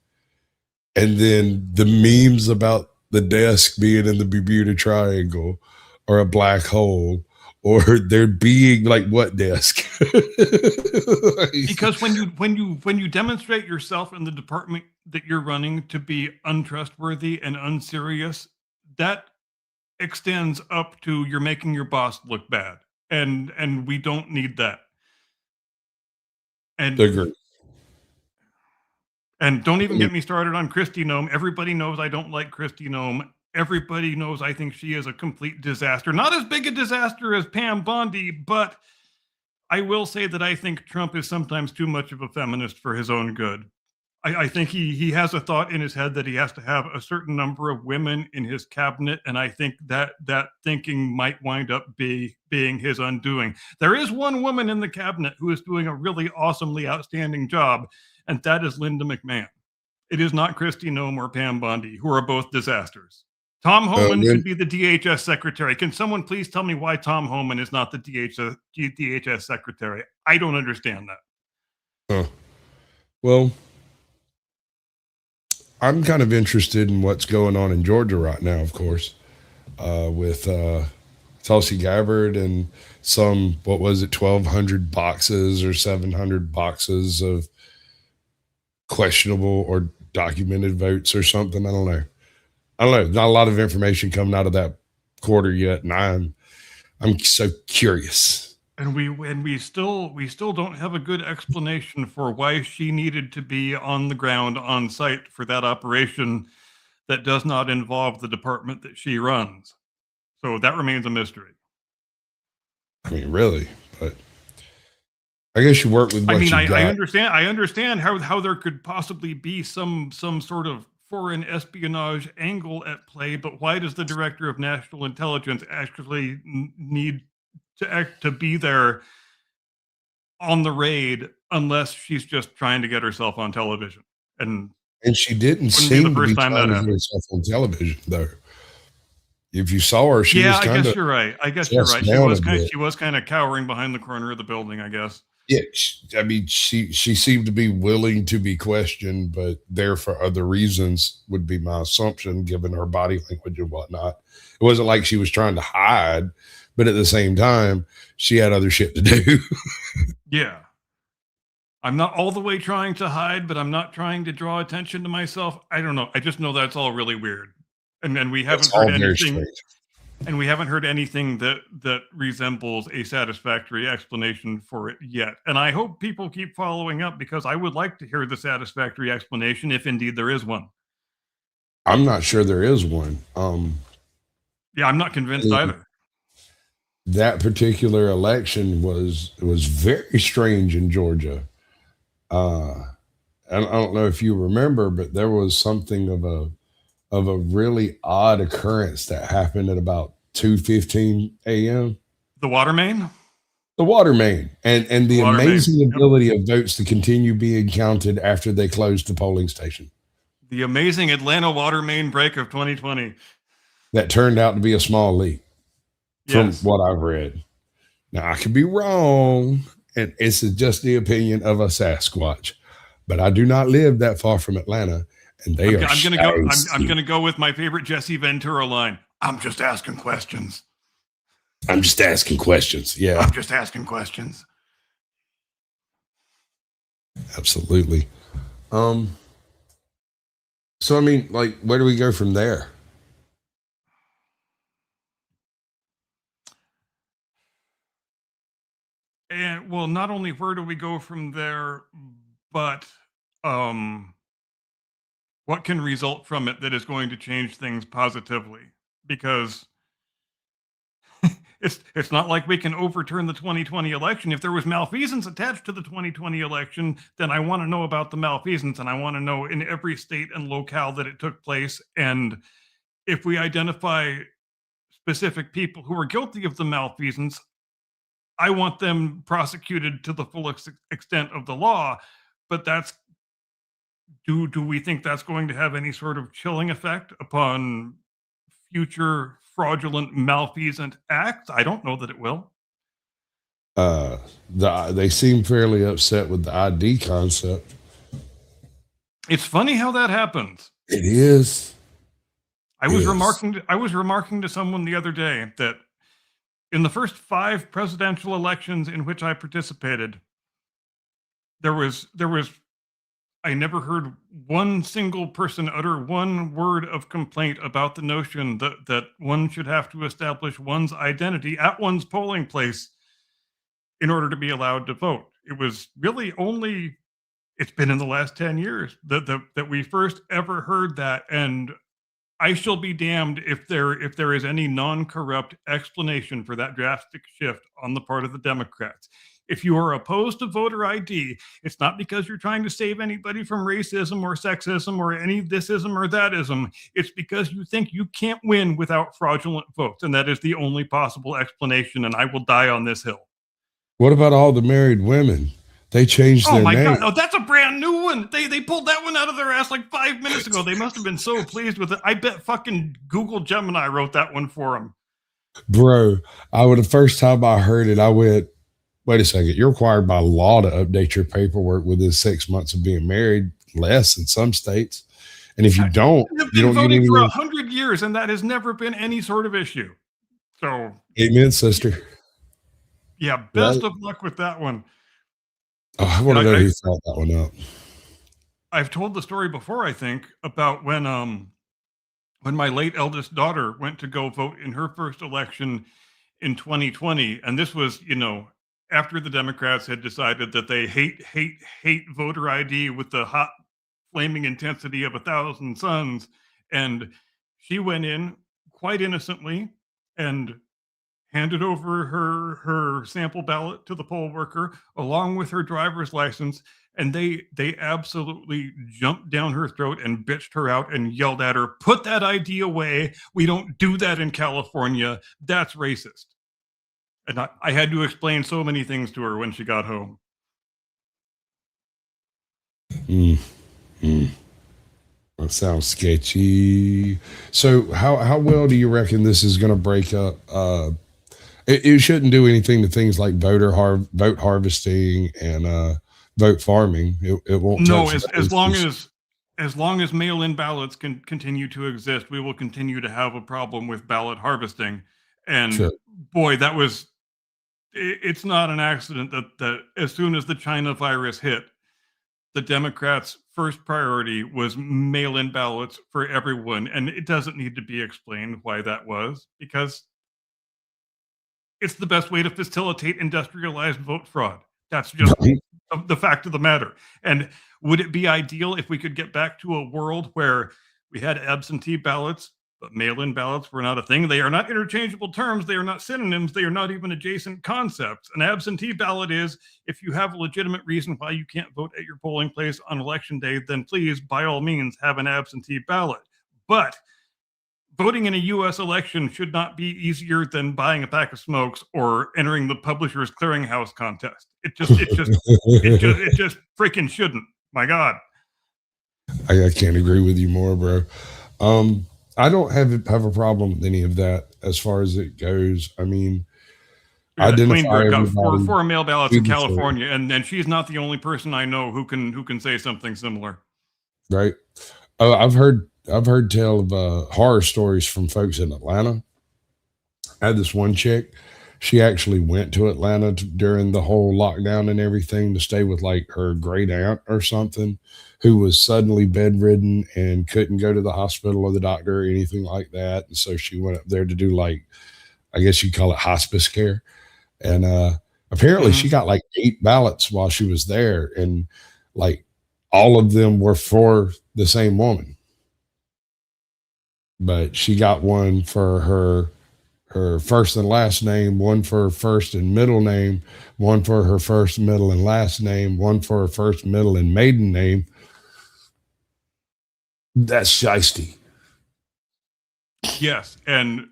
Speaker 1: and then the memes about the desk being in the Bermuda Triangle or a black hole or there being what desk?
Speaker 2: Because when you demonstrate yourself in the department that you're running to be untrustworthy and unserious, that extends up to you're making your boss look bad, and we don't need that. And
Speaker 1: Agree.
Speaker 2: And don't even get me started on Kristi Noem. Everybody knows I don't like Kristi Noem. Everybody knows I think she is a complete disaster. Not as big a disaster as Pam Bondi, but I will say that I think Trump is sometimes too much of a feminist for his own good. I think he has a thought in his head that he has to have a certain number of women in his cabinet, and I think that thinking might wind up being his undoing. There is one woman in the cabinet who is doing a really awesomely outstanding job, and that is Linda McMahon. It is not Kristi Noem or Pam Bondi, who are both disasters. Tom Homan should be the DHS secretary. Can someone please tell me why Tom Homan is not the DHS secretary? I don't understand that.
Speaker 1: Well, I'm kind of interested in what's going on in Georgia right now, of course, with Tulsi Gabbard and some, 1,200 boxes or 700 boxes of questionable or documented votes or something. I don't know. Not a lot of information coming out of that quarter yet, and I'm so curious.
Speaker 2: And we still don't have a good explanation for why she needed to be on the ground on site for that operation that does not involve the department that she runs. So that remains a mystery.
Speaker 1: I mean, really, but I guess you work with what you got.
Speaker 2: I understand how there could possibly be some sort of foreign espionage angle at play, but why does the director of national intelligence actually need to be there on the raid unless she's just trying to get herself on television? And
Speaker 1: she didn't seem to be trying to get herself on television, though. If you saw her,
Speaker 2: I guess you're right. She was kind of cowering behind the corner of the building, I guess.
Speaker 1: Yeah, I mean, she seemed to be willing to be questioned, but there for other reasons would be my assumption, given her body language and whatnot. It wasn't like she was trying to hide, but at the same time, she had other shit to do.
Speaker 2: Yeah. I'm not all the way trying to hide, but I'm not trying to draw attention to myself. I don't know. I just know that's all really weird. And we haven't
Speaker 1: It's all
Speaker 2: heard
Speaker 1: very
Speaker 2: anything.
Speaker 1: strange.
Speaker 2: And we haven't heard anything that resembles a satisfactory explanation for it yet. And I hope people keep following up, because I would like to hear the satisfactory explanation, if indeed there is one.
Speaker 1: I'm not sure there is one.
Speaker 2: Yeah, I'm not convinced either.
Speaker 1: That particular election was very strange in Georgia. I don't know if you remember, but there was something of a really odd occurrence that happened at about 2:15 a.m.
Speaker 2: The water main?
Speaker 1: The water main, and the
Speaker 2: Water main.
Speaker 1: amazing
Speaker 2: Yep.
Speaker 1: ability of votes to continue being counted after they closed the polling station.
Speaker 2: The amazing Atlanta water main break of 2020.
Speaker 1: That turned out to be a small leak, from
Speaker 2: Yes.
Speaker 1: what I've read. Now I could be wrong, and it's just the opinion of a Sasquatch, but I do not live that far from Atlanta, and they are.
Speaker 2: I'm gonna go with my favorite Jesse Ventura line. I'm just asking questions.
Speaker 1: I'm just asking questions. Yeah,
Speaker 2: I'm just asking questions.
Speaker 1: absolutely. So I mean, like, where do we go from there?
Speaker 2: And well, not only where do we go from there, but what can result from it that is going to change things positively? Because it's not like we can overturn the 2020 election. If there was malfeasance attached to the 2020 election, then I want to know about the malfeasance, and I want to know in every state and locale that it took place. And if we identify specific people who are guilty of the malfeasance, I want them prosecuted to the full extent of the law. But do we think that's going to have any sort of chilling effect upon future fraudulent, malfeasant acts? I don't know that it will.
Speaker 1: They seem fairly upset with the ID concept.
Speaker 2: It's funny how that happens.
Speaker 1: It is.
Speaker 2: I was
Speaker 1: Yes.
Speaker 2: remarking to someone the other day that in the first 5 presidential elections in which I participated, I never heard one single person utter one word of complaint about the notion that one should have to establish one's identity at one's polling place in order to be allowed to vote. It was really only, it's been in the last 10 years that we first ever heard that. And I shall be damned if there is any non-corrupt explanation for that drastic shift on the part of the Democrats. If you are opposed to voter ID, it's not because you're trying to save anybody from racism or sexism or any thisism or thatism. It's because you think you can't win without fraudulent votes, and that is the only possible explanation, and I will die on this hill.
Speaker 1: What about all the married women? They changed
Speaker 2: Oh
Speaker 1: their
Speaker 2: my
Speaker 1: name.
Speaker 2: God, no, that's a brand new one. They pulled that one out of their ass like 5 minutes ago. They must have been so pleased with it. I bet fucking Google Gemini wrote that one for them.
Speaker 1: Bro, the first time I heard it, I went, wait a second, you're required by law to update your paperwork within 6 months of being married, less in some states. And if you don't,
Speaker 2: They've
Speaker 1: you
Speaker 2: been
Speaker 1: don't get
Speaker 2: voting for
Speaker 1: any.
Speaker 2: 100 years, and that has never been any sort of issue. So,
Speaker 1: Amen, sister.
Speaker 2: yeah, best
Speaker 1: Right.
Speaker 2: of luck with that one.
Speaker 1: Oh, I want to
Speaker 2: Yeah,
Speaker 1: know who thought that one up.
Speaker 2: I've told the story before, I think, about when my late eldest daughter went to go vote in her first election in 2020, and this was, after the Democrats had decided that they hate voter ID with the hot flaming intensity of 1,000 suns, and she went in quite innocently and handed over her sample ballot to the poll worker along with her driver's license, and they absolutely jumped down her throat and bitched her out and yelled at her, "Put that ID away. We don't do that in California. That's racist." And I had to explain so many things to her when she got home.
Speaker 1: That sounds sketchy. So how well do you reckon this is going to break up It shouldn't do anything to things like vote harvesting and vote farming. It won't
Speaker 2: No,
Speaker 1: touch
Speaker 2: as long as mail-in ballots can continue to exist, we will continue to have a problem with ballot harvesting. And
Speaker 1: Sure.
Speaker 2: boy, it's not an accident that as soon as the China virus hit, the Democrats' first priority was mail-in ballots for everyone. And it doesn't need to be explained why that was, because it's the best way to facilitate industrialized vote fraud. That's just the fact of the matter. And would it be ideal if we could get back to a world where we had absentee ballots, but mail-in ballots were not a thing? They are not interchangeable terms. They are not synonyms. They are not even adjacent concepts. An absentee ballot is if you have a legitimate reason why you can't vote at your polling place on election day, then please, by all means, have an absentee ballot. But voting in a U.S. election should not be easier than buying a pack of smokes or entering the Publishers Clearinghouse contest. It just freaking shouldn't. My God.
Speaker 1: I can't agree with you more, bro. I don't have a problem with any of that as far as it goes. I mean,
Speaker 2: Queen
Speaker 1: identify
Speaker 2: got four mail ballots in
Speaker 1: previously.
Speaker 2: California, and she's not the only person I know who can say something similar.
Speaker 1: Right. I've heard tell of horror stories from folks in Atlanta. I had this one chick. She actually went to Atlanta during the whole lockdown and everything to stay with like her great aunt or something, who was suddenly bedridden and couldn't go to the hospital or the doctor or anything like that. And so she went up there to do like, I guess you call it hospice care. And apparently she got like 8 ballots while she was there, and like all of them were for the same woman. But she got one for her first and last name, one for her first and middle name, one for her first, middle, and last name, one for her first, middle, and maiden name. That's shiesty.
Speaker 2: Yes, and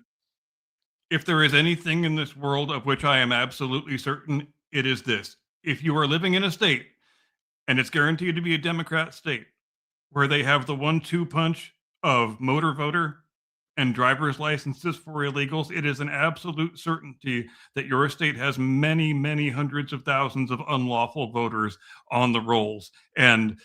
Speaker 2: if there is anything in this world of which I am absolutely certain, it is this. If you are living in a state, and it's guaranteed to be a Democrat state, where they have the 1-2 punch of motor voter and driver's licenses for illegals, it is an absolute certainty that your state has many, many hundreds of thousands of unlawful voters on the rolls. And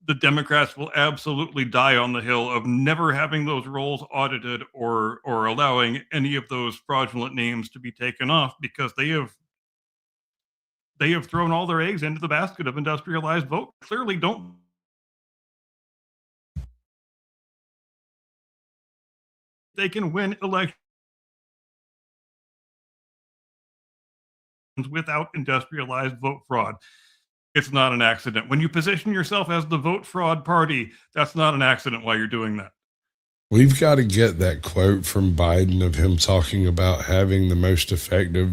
Speaker 2: the Democrats will absolutely die on the hill of never having those rolls audited or allowing any of those fraudulent names to be taken off, because they have thrown all their eggs into the basket of industrialized vote. Clearly don't. They can win elections without industrialized vote fraud. It's not an accident. When you position yourself as the vote fraud party, that's not an accident why you're doing that.
Speaker 1: We've got to get that quote from Biden of him talking about having the most effective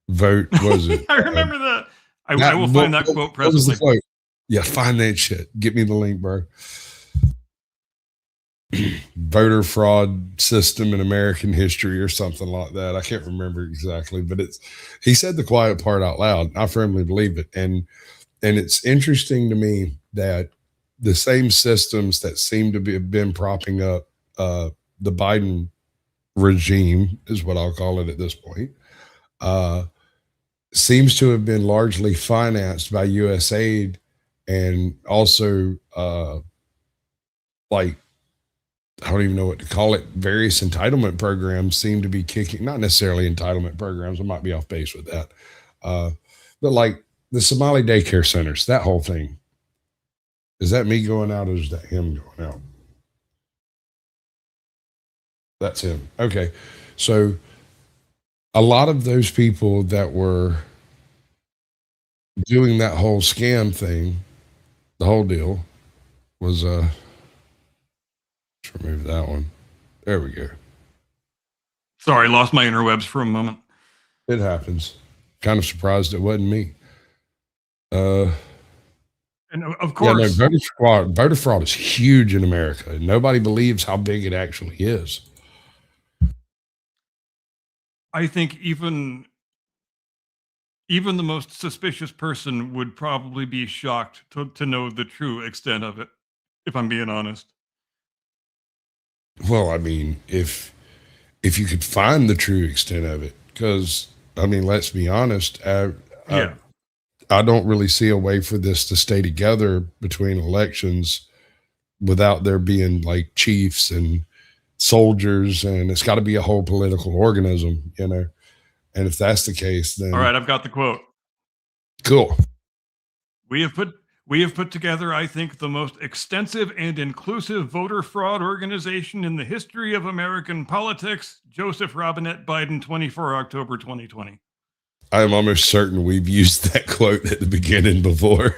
Speaker 1: vote. Was it?
Speaker 2: I remember that. I will find that quote presently.
Speaker 1: Yeah, find that shit. Get me the link, bro. Voter fraud system in American history or something like that. I can't remember exactly, but he said the quiet part out loud. I firmly believe it. And it's interesting to me that the same systems that seem to have been propping up the Biden regime, is what I'll call it at this point, seems to have been largely financed by U.S. aid, and also like, I don't even know what to call it. Various entitlement programs seem to be kicking, not necessarily entitlement programs. I might be off base with that. But like the Somali daycare centers, that whole thing. Is that me going out or is that him going out? That's him. Okay. So a lot of those people that were doing that whole scam thing, the whole deal was, let's remove that one. There we go.
Speaker 2: Sorry, lost my interwebs for a moment.
Speaker 1: It happens. Kind of surprised it wasn't me.
Speaker 2: And of course,
Speaker 1: yeah, no, voter fraud is huge in America. Nobody believes how big it actually is.
Speaker 2: I think even the most suspicious person would probably be shocked to know the true extent of it, if I'm being honest.
Speaker 1: Well, I mean, if if you could find the true extent of it. Because, I mean, let's be honest,
Speaker 2: Yeah.
Speaker 1: I don't really see a way for this to stay together between elections without there being like chiefs and soldiers, and it's got to be a whole political organism, you know. And if that's the case, then
Speaker 2: All right, I've got the quote.
Speaker 1: cool.
Speaker 2: We have put together, I think, the most extensive and inclusive voter fraud organization in the history of American politics. Joseph Robinette Biden, 24 October 2020.
Speaker 1: I'm almost certain we've used that quote at the beginning before.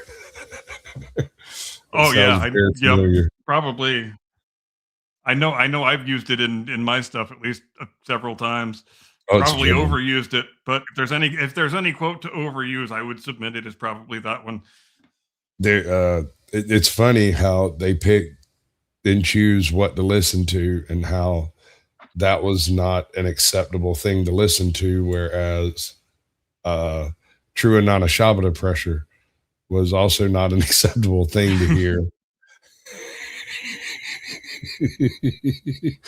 Speaker 2: Oh yeah,
Speaker 1: Sounds very familiar.
Speaker 2: probably. I know I've used it in my stuff at least several times.
Speaker 1: Oh, it's
Speaker 2: Probably
Speaker 1: genuine.
Speaker 2: overused it, but if there's any quote to overuse, I would submit it as probably that one.
Speaker 1: It's funny how they pick and choose what to listen to, and how that was not an acceptable thing to listen to, whereas true and non Shabbat pressure was also not an acceptable thing to hear.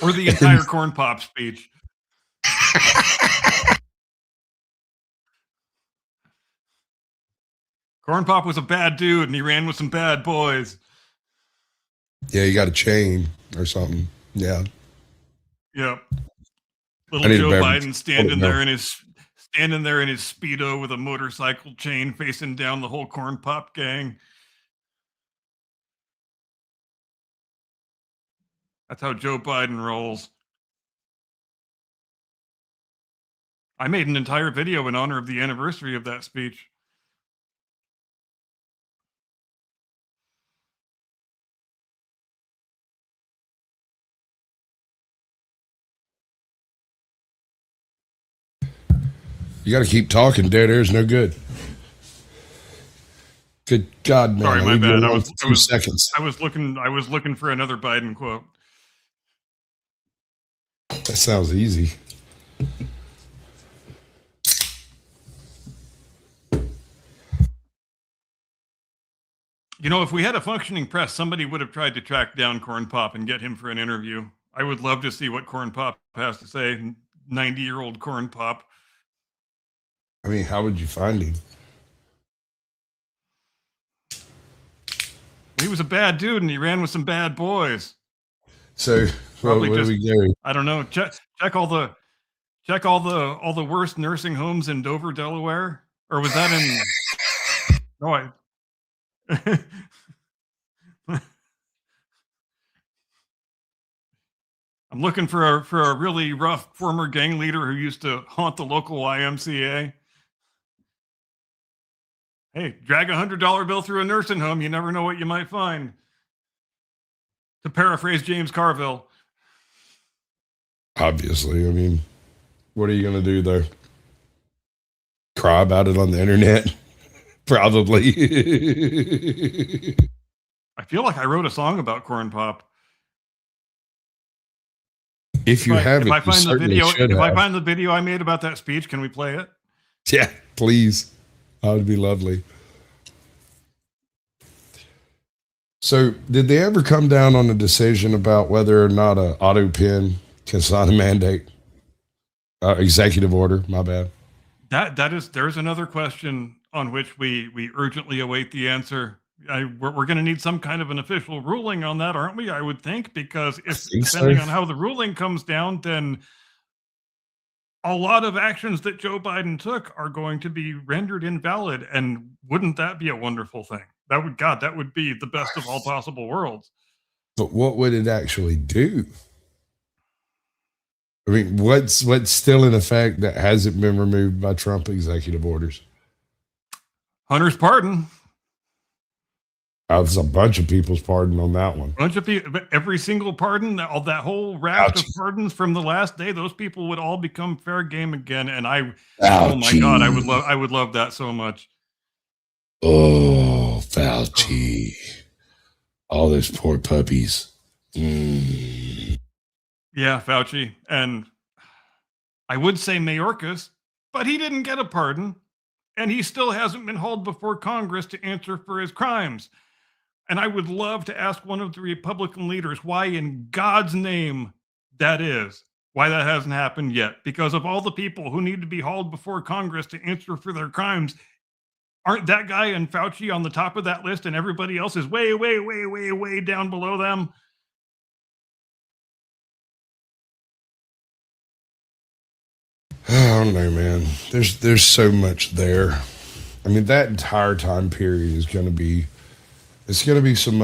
Speaker 2: Or the entire corn pop speech. Corn Pop was a bad dude and he ran with some bad boys.
Speaker 1: Yeah, you got a chain or something. Yeah.
Speaker 2: Yep.
Speaker 1: I
Speaker 2: Little
Speaker 1: need a
Speaker 2: Joe
Speaker 1: beverage.
Speaker 2: Biden standing
Speaker 1: Oh, no.
Speaker 2: there in his Speedo with a motorcycle chain facing down the whole Corn Pop gang. That's how Joe Biden rolls. I made an entire video in honor of the anniversary of that speech.
Speaker 1: You got to keep talking. Dead air is no good. Good God, man.
Speaker 2: Sorry,
Speaker 1: I
Speaker 2: my
Speaker 1: leave you
Speaker 2: bad.
Speaker 1: alone for 2 seconds.
Speaker 2: I was looking for another Biden quote.
Speaker 1: That sounds easy.
Speaker 2: You know, if we had a functioning press, somebody would have tried to track down Corn Pop and get him for an interview. I would love to see what Corn Pop has to say. 90-year-old Corn Pop.
Speaker 1: I mean, how would you find him?
Speaker 2: He was a bad dude and he ran with some bad boys.
Speaker 1: So
Speaker 2: Probably
Speaker 1: where do we go?
Speaker 2: I don't know. Check all the worst nursing homes in Dover, Delaware, or was that in? No, I'm looking for a really rough former gang leader who used to haunt the local YMCA. Hey, drag $100 bill through a nursing home. You never know what you might find. To paraphrase James Carville.
Speaker 1: Obviously, I mean, what are you going to do though? Cry about it on the internet? Probably.
Speaker 2: I feel like I wrote a song about Corn Pop.
Speaker 1: If you have
Speaker 2: if
Speaker 1: it,
Speaker 2: I find
Speaker 1: you
Speaker 2: the
Speaker 1: certainly
Speaker 2: video,
Speaker 1: should
Speaker 2: if I
Speaker 1: have.
Speaker 2: find the video I made about that speech, can we play it?
Speaker 1: Yeah, please. That would be lovely. So, did they ever come down on a decision about whether or not an auto pen can sign a mandate? Executive order, my bad.
Speaker 2: There's another question on which we urgently await the answer. We're going to need some kind of an official ruling on that, aren't we? I would think, because depending on how the ruling comes down, then a lot of actions that Joe Biden took are going to be rendered invalid. And wouldn't that be a wonderful thing? That would be the best of all possible worlds.
Speaker 1: But what would it actually do? I mean, what's still in effect that hasn't been removed by Trump executive orders?
Speaker 2: Hunter's pardon.
Speaker 1: There's a bunch of people's pardon on that one.
Speaker 2: Bunch of people, every single pardon, all that whole raft of pardons from the last day, those people would all become fair game again. And oh my God, I would love that so much.
Speaker 1: Oh, Fauci. All those poor puppies.
Speaker 2: Yeah, Fauci. And I would say Mayorkas, but he didn't get a pardon. And he still hasn't been hauled before Congress to answer for his crimes. And I would love to ask one of the Republican leaders why in God's name that is. Why that hasn't happened yet? Because of all the people who need to be hauled before Congress to answer for their crimes, aren't that guy and Fauci on the top of that list and everybody else is way, way, way, way, way down below them?
Speaker 1: I don't know, man. There's so much there. I mean, that entire time period is going to be, it's going to be some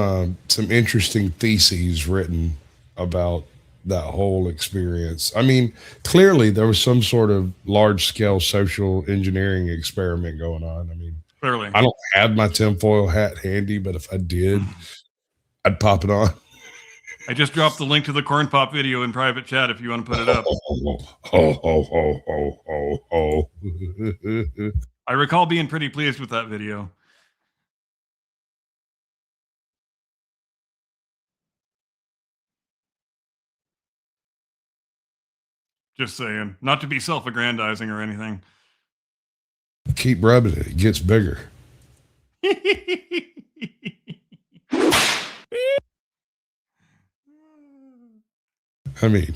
Speaker 1: interesting theses written about that whole experience. I mean, clearly there was some sort of large scale social engineering experiment going on. I mean,
Speaker 2: Clearly.
Speaker 1: I don't have my tinfoil hat handy, but if I did, I'd pop it on.
Speaker 2: I just dropped the link to the corn pop video in private chat if you want to put it up. I recall being pretty pleased with that video. Just saying. Not to be self-aggrandizing or anything.
Speaker 1: Keep rubbing it. It gets bigger. I mean,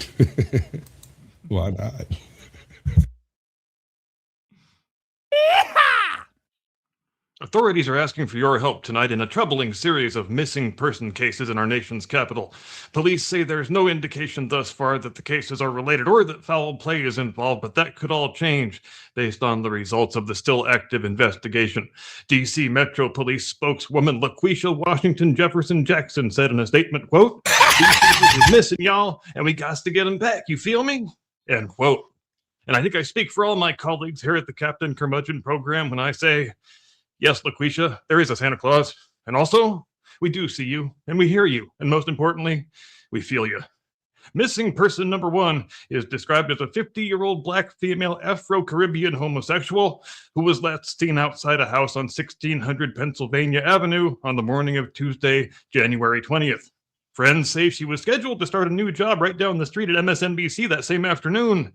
Speaker 1: why not?
Speaker 2: Authorities are asking for your help tonight in a troubling series of missing person cases in our nation's capital. Police say there's no indication thus far that the cases are related or that foul play is involved, but that could all change based on the results of the still active investigation. D.C. Metro Police spokeswoman LaQuisha Washington Jefferson Jackson said in a statement, quote, "These people is missing, y'all, and we got to get them back, you feel me?" End quote. And I think I speak for all my colleagues here at the Captain Curmudgeon program when I say, yes, LaQuisha, there is a Santa Claus. And also, we do see you, and we hear you, and most importantly, we feel you. Missing person number one is described as a 50-year-old black female Afro-Caribbean homosexual who was last seen outside a house on 1600 Pennsylvania Avenue on the morning of Tuesday, January 20th. Friends say she was scheduled to start a new job right down the street at MSNBC that same afternoon,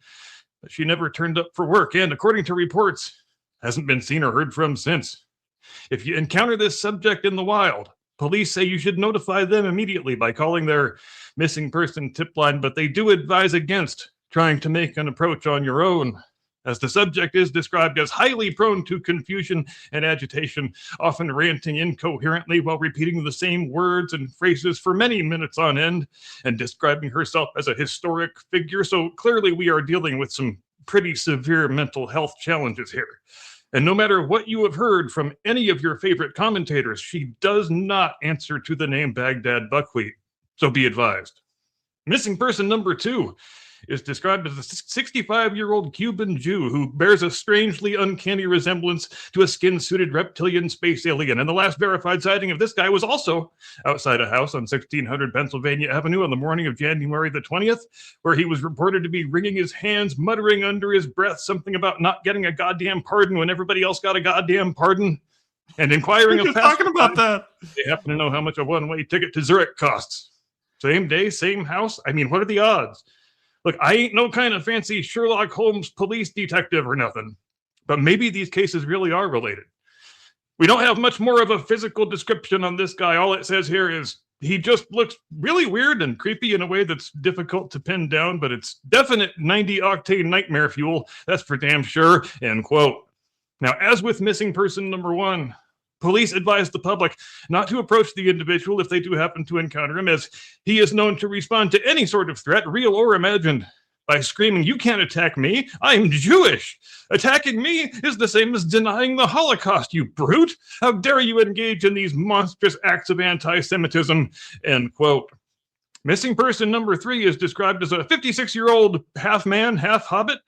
Speaker 2: but she never turned up for work and, according to reports, hasn't been seen or heard from since. If you encounter this subject in the wild, police say you should notify them immediately by calling their missing person tip line, but they do advise against trying to make an approach on your own, as the subject is described as highly prone to confusion and agitation, often ranting incoherently while repeating the same words and phrases for many minutes on end, and describing herself as a historic figure. So clearly we are dealing with some pretty severe mental health challenges here. And no matter what you have heard from any of your favorite commentators, she does not answer to the name Baghdad Buckwheat. So be advised. Missing person number two is described as a 65-year-old Cuban Jew who bears a strangely uncanny resemblance to a skin-suited reptilian space alien. And the last verified sighting of this guy was also outside a house on 1600 Pennsylvania Avenue on the morning of January the 20th, where he was reported to be wringing his hands, muttering under his breath something about not getting a goddamn pardon when everybody else got a goddamn pardon, and inquiring of
Speaker 6: talking about that.
Speaker 2: They happen to know how much a one-way ticket to Zurich costs. Same day, same house. I mean, what are the odds? Look, I ain't no kind of fancy Sherlock Holmes police detective or nothing, but maybe these cases really are related. We don't have much more of a physical description on this guy. All it says here is he just looks really weird and creepy in a way that's difficult to pin down, but it's definite 90-octane nightmare fuel. That's for damn sure, end quote. Now, as with missing person number one, police advise the public not to approach the individual if they do happen to encounter him, as he is known to respond to any sort of threat, real or imagined, by screaming, "You can't attack me, I'm Jewish. Attacking me is the same as denying the Holocaust, you brute. How dare you engage in these monstrous acts of anti-Semitism," end quote. Missing person number three is described as a 56-year-old half man, half hobbit,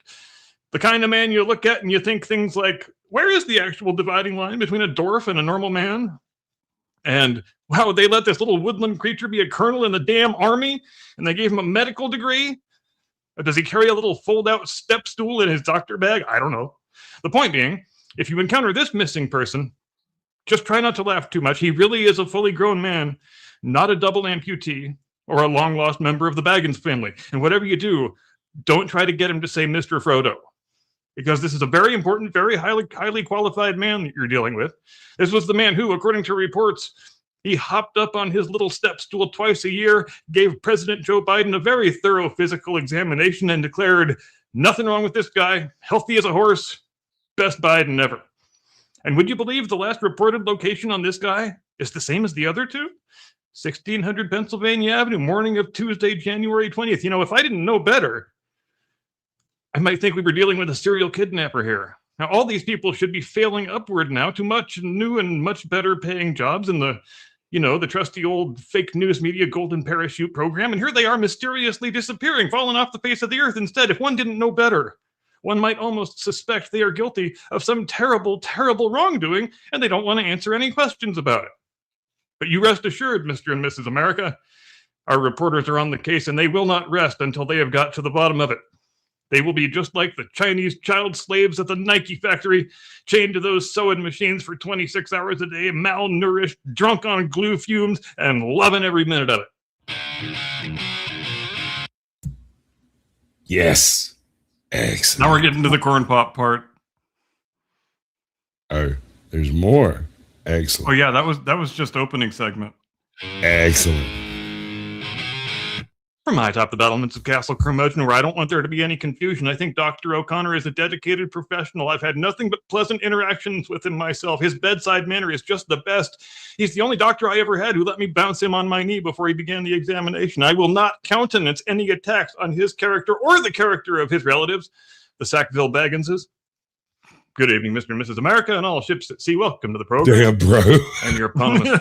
Speaker 2: the kind of man you look at and you think things like, where is the actual dividing line between a dwarf and a normal man? And wow, they let this little woodland creature be a colonel in the damn army, and they gave him a medical degree? Or does he carry a little fold-out step stool in his doctor bag? I don't know. The point being, if you encounter this missing person, just try not to laugh too much. He really is a fully grown man, not a double amputee or a long-lost member of the Baggins family. And whatever you do, don't try to get him to say Mr. Frodo, because this is a very important, very highly qualified man that you're dealing with. This was the man who, according to reports, He hopped up on his little step stool twice a year, gave President Joe Biden a very thorough physical examination, and declared, nothing wrong with this guy, healthy as a horse, best Biden ever. And would you believe the last reported location on this guy is the same as the other two? 1600 Pennsylvania Avenue, morning of Tuesday, January 20th. You know, if I didn't know better, I might think we were dealing with a serial kidnapper here. Now, all these people should be failing upward now to much new and much better paying jobs in the, you know, the trusty old fake news media golden parachute program. And here they are mysteriously disappearing, falling off the face of the earth instead. If one didn't know better, one might almost suspect they are guilty of some terrible, terrible wrongdoing, and they don't want to answer any questions about it. But you rest assured, Mr. and Mrs. America, our reporters are on the case, and they will not rest until they have got to the bottom of it. They will be just like the Chinese child slaves at the Nike factory, chained to those sewing machines for 26 hours a day, malnourished, drunk on glue fumes, and loving every minute of it.
Speaker 1: Yes. Excellent.
Speaker 2: Now we're getting to the corn pop part.
Speaker 1: Oh, there's more. Excellent.
Speaker 2: Oh yeah, that was just opening segment.
Speaker 1: Excellent.
Speaker 2: From high atop the battlements of Castle Curmudgeon, where I don't want there to be any confusion, I think Dr. O'Connor is a dedicated professional. I've had nothing but pleasant interactions with him myself. His bedside manner is just the best. He's the only doctor I ever had who let me bounce him on my knee before he began the examination. I will not countenance any attacks on his character or the character of his relatives, the Sackville Bagginses. Good evening, Mr. and Mrs. America, and all ships at sea. Welcome to the program.
Speaker 1: Damn, bro.
Speaker 2: And your eponymous.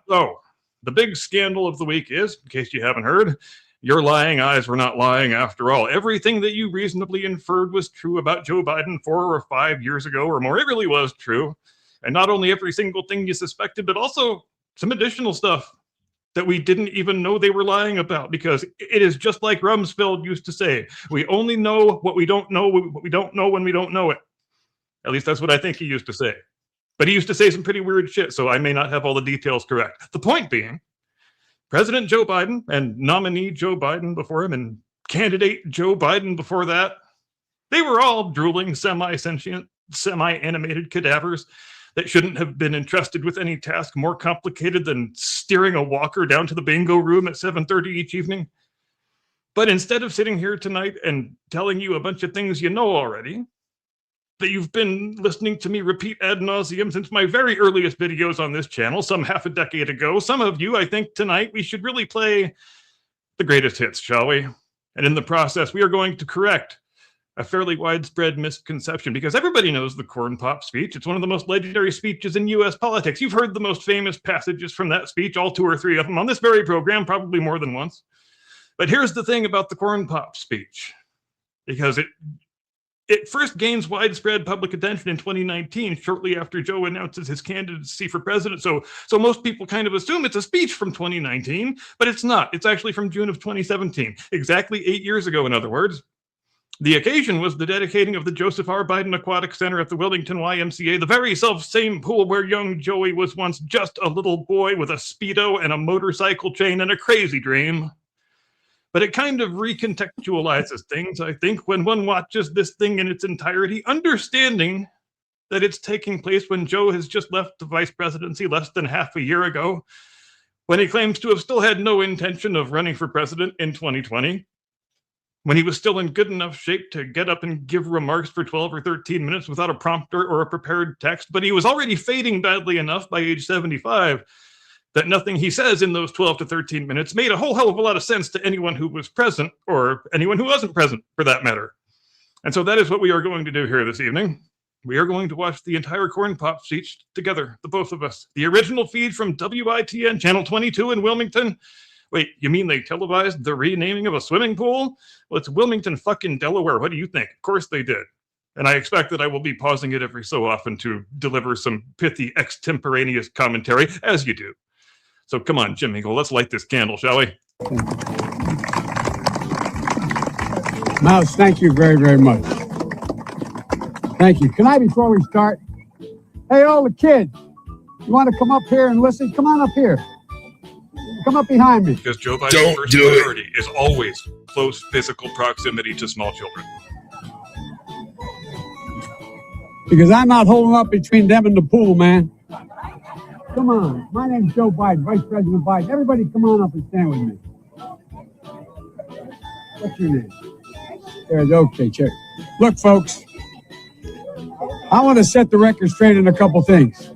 Speaker 2: So, the big scandal of the week is, in case you haven't heard, your lying eyes were not lying after all. Everything that you reasonably inferred was true about Joe Biden 4 or 5 years ago or more. It really was true. And not only every single thing you suspected, but also some additional stuff that we didn't even know they were lying about, because it is just like Rumsfeld used to say, we only know what we don't know, what we don't know when we don't know it. At least that's what I think he used to say. But he used to say some pretty weird shit, so I may not have all the details correct. The point being, President Joe Biden and nominee Joe Biden before him and candidate Joe Biden before that, they were all drooling, semi-sentient, semi-animated cadavers that shouldn't have been entrusted with any task more complicated than steering a walker down to the bingo room at 7:30 each evening. But instead of sitting here tonight and telling you a bunch of things you know already, that you've been listening to me repeat ad nauseum since my very earliest videos on this channel, some half a decade ago. Some of you, I think tonight we should really play the greatest hits, shall we? And in the process, we are going to correct a fairly widespread misconception, because everybody knows the corn pop speech. It's one of the most legendary speeches in U.S. politics. You've heard the most famous passages from that speech, all 2 or 3 of them on this very program, probably more than once. But here's the thing about the corn pop speech, because it first gains widespread public attention in 2019, shortly after Joe announces his candidacy for president. So most people kind of assume it's a speech from 2019, but it's not. It's actually from June of 2017, exactly 8 years ago, in other words. The occasion was the dedicating of the Joseph R. Biden Aquatic Center at the Wilmington YMCA, the very self-same pool where young Joey was once just a little boy with a Speedo and a motorcycle chain and a crazy dream. But it kind of recontextualizes things, I think, when one watches this thing in its entirety, understanding that it's taking place when Joe has just left the vice presidency less than half a year ago, when he claims to have still had no intention of running for president in 2020, when he was still in good enough shape to get up and give remarks for 12 or 13 minutes without a prompter or a prepared text, but he was already fading badly enough by age 75 that nothing he says in those 12 to 13 minutes made a whole hell of a lot of sense to anyone who was present, or anyone who wasn't present, for that matter. And so that is what we are going to do here this evening. We are going to watch the entire corn pop speech together, the both of us. The original feed from WITN, Channel 22 in Wilmington. Wait, you mean they televised the renaming of a swimming pool? Well, it's Wilmington fucking Delaware. What do you think? Of course they did. And I expect that I will be pausing it every so often to deliver some pithy extemporaneous commentary, as you do. So come on, Jim Eagle, let's light this candle, shall we?
Speaker 6: Mouse, thank you very, very much. Thank you. Can I, before we start, hey, all the kids, you want to come up here and listen? Come on up here. Come up behind me.
Speaker 2: Because Joe Biden's first priority is always close physical proximity to small children.
Speaker 6: Because I'm not holding up between them and the pool, man. Come on. My name's Joe Biden, Vice President Biden. Everybody come on up and stand with me. What's your name? There's okay, check. Look, folks, I want to set the record straight in a couple things.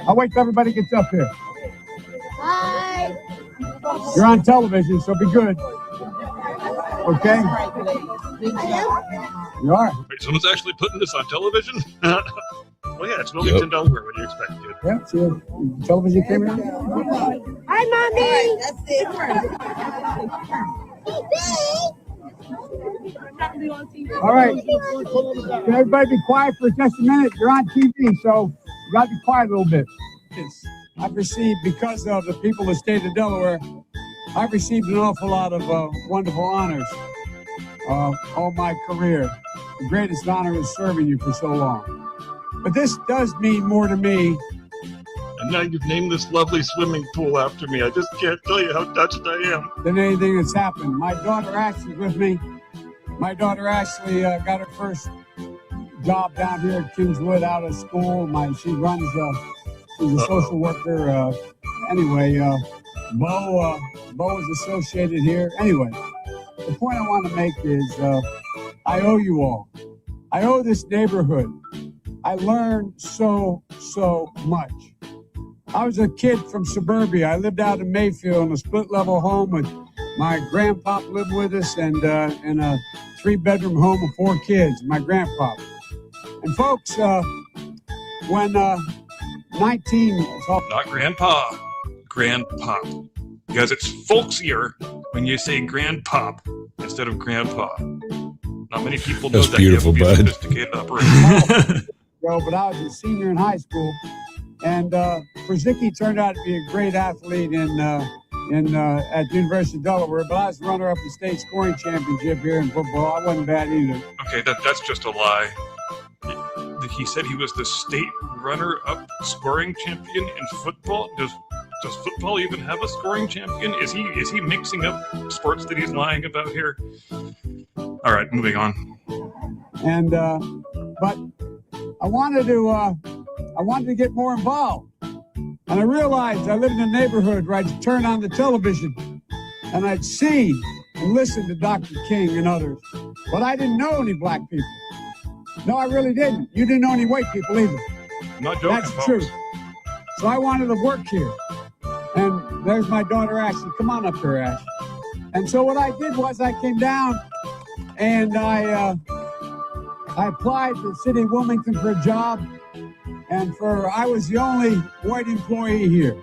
Speaker 6: I'll wait till everybody gets up here. Hi. You're on television, so be good. Okay? You are?
Speaker 2: Wait, someone's actually putting this on television? Well, yeah, it's Wilmington, Delaware. What do you expect, kid?
Speaker 6: Yeah, see the television camera?
Speaker 7: Hi, Mommy. That's it.
Speaker 6: All right. Can everybody be quiet for just a minute? You're on TV, so you got to be quiet a little bit. I've received, because of the people of the state of Delaware, I've received an awful lot of wonderful honors all my career. The greatest honor is serving you for so long. But this does mean more to me.
Speaker 2: And now you've named this lovely swimming pool after me. I just can't tell you how touched I am.
Speaker 6: Than anything that's happened. My daughter Ashley's with me. My daughter Ashley got her first job down here at Kingswood out of school. She runs, she's a social worker. Bo is associated here. Anyway, the point I want to make is I owe you all. I owe this neighborhood. I learned so much. I was a kid from suburbia. I lived out in Mayfield in a split-level home with my grandpa lived with us and in a 3-bedroom home with 4 kids, my grandpa. And folks, when 19...
Speaker 2: Not grandpa, grandpop. Because it's folksier when you say grandpop instead of grandpa. Not many people know
Speaker 1: That's
Speaker 2: that.
Speaker 1: beautiful,
Speaker 2: You have to be a
Speaker 1: bud.
Speaker 2: sophisticated operator.
Speaker 6: But I was a senior in high school, and Krzyzewski turned out to be a great athlete at the University of Delaware. But I was runner-up in state scoring championship here in football. I wasn't bad either.
Speaker 2: Okay, that's just a lie. He said he was the state runner-up scoring champion in football. Does football even have a scoring champion? Is he mixing up sports that he's lying about here? All right, moving on.
Speaker 6: And but I wanted to get more involved. And I realized I lived in a neighborhood where I'd turn on the television and I'd see and listen to Dr. King and others. But I didn't know any black people. No, I really didn't. You didn't know any white people either.
Speaker 2: I'm not joking,
Speaker 6: That's
Speaker 2: folks.
Speaker 6: true. So I wanted to work here. And there's my daughter, Ashley. Come on up here, Ash. And so what I did was I came down and I applied to the city of Wilmington for a job. And I was the only white employee here.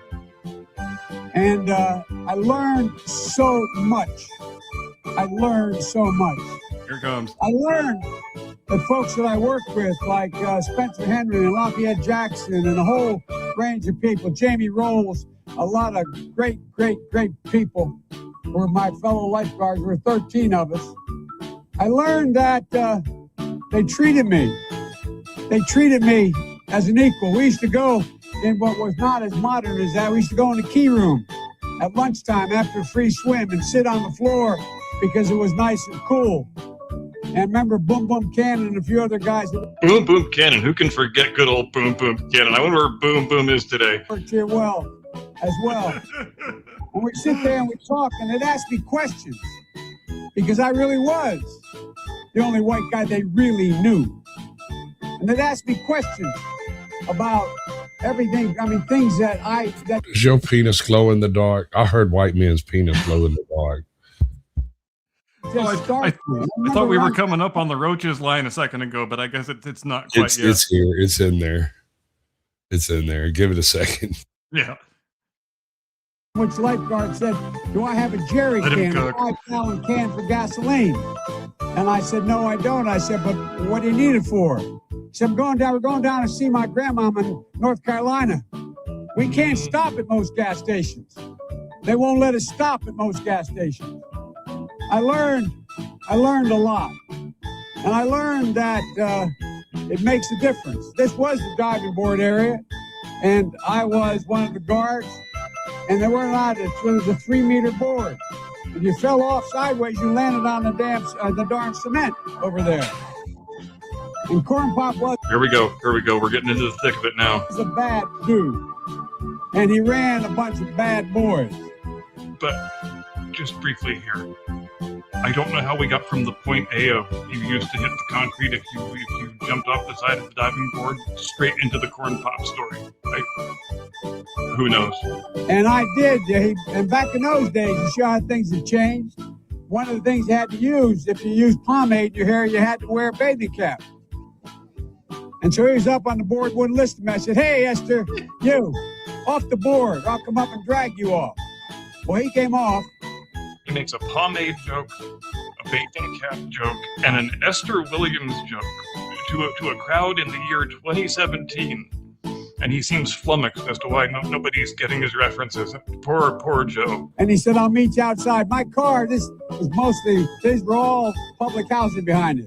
Speaker 6: And I learned so much.
Speaker 2: Here comes.
Speaker 6: I learned that folks that I worked with, like Spencer Henry and Lafayette Jackson and a whole range of people, Jamie Rolls, a lot of great people were my fellow lifeguards. There were 13 of us. I learned that they treated me as an equal. We used to go in what was not as modern as that. We used to go in the key room at lunchtime after a free swim and sit on the floor because it was nice and cool. And remember Boom Boom Cannon and a few other guys.
Speaker 2: Boom Boom Cannon. Who can forget good old Boom Boom Cannon? I wonder where Boom Boom is today.
Speaker 6: Worked here as well. And we'd sit there and we'd talk and they'd ask me questions because I really was the only white guy they really knew. And they'd ask me questions about everything. I mean, things that
Speaker 1: Does your penis glow in the dark? I heard white men's penis glow in the dark.
Speaker 6: just started me.
Speaker 2: I thought we were coming up on the Roaches line a second ago, but I guess it's not quite yet.
Speaker 1: It's here. It's in there. It's in there. Give it a second.
Speaker 2: Yeah.
Speaker 6: Which lifeguard said, "Do I have a jerry
Speaker 2: Let him
Speaker 6: can, a
Speaker 2: cook.
Speaker 6: 5-gallon can for gasoline?" And I said, "No, I don't." I said, "But what do you need it for?" He said, we're going down to see my grandmama in North Carolina. We can't stop at most gas stations. They won't let us stop at most gas stations. I learned a lot. And I learned that it makes a difference. This was the diving board area, and I was one of the guards, and they weren't allowed to. It was a 3-meter board. If you fell off sideways, you landed on the darn cement over there. And Corn Pop was
Speaker 2: Here we go. Here we go. We're getting into the thick of it now.
Speaker 6: a bad dude. And he ran a bunch of bad boys.
Speaker 2: But just briefly here, I don't know how we got from the point A of you used to hit the concrete if you jumped off the side of the diving board straight into the Corn Pop story. Who knows?
Speaker 6: And I did. And back in those days, you see how things have changed? One of the things you had to use, if you used pomade in your hair, you had to wear a bathing cap. And so he was up on the board, wouldn't listen to me. I said, hey, Esther, you, off the board. I'll come up and drag you off. Well, he came off.
Speaker 2: He makes a pomade joke, a bathing cap joke, and an Esther Williams joke to a crowd in the year 2017. And he seems flummoxed as to why nobody's getting his references. Poor Joe.
Speaker 6: And he said, I'll meet you outside. My car, these were all public housing behind it.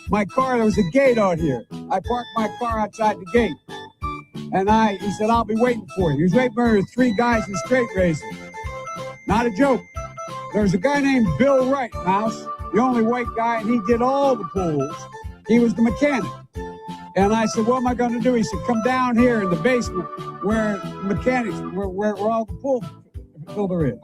Speaker 6: My car, there was a gate out here. I parked my car outside the gate. And he said, I'll be waiting for you. He was waiting for 3 guys in straight racers. Not a joke. There was a guy named Bill Wright, Mouse, the only white guy, and he did all the pools. He was the mechanic. And I said, what am I going to do? He said, come down here in the basement where all the pool filter is.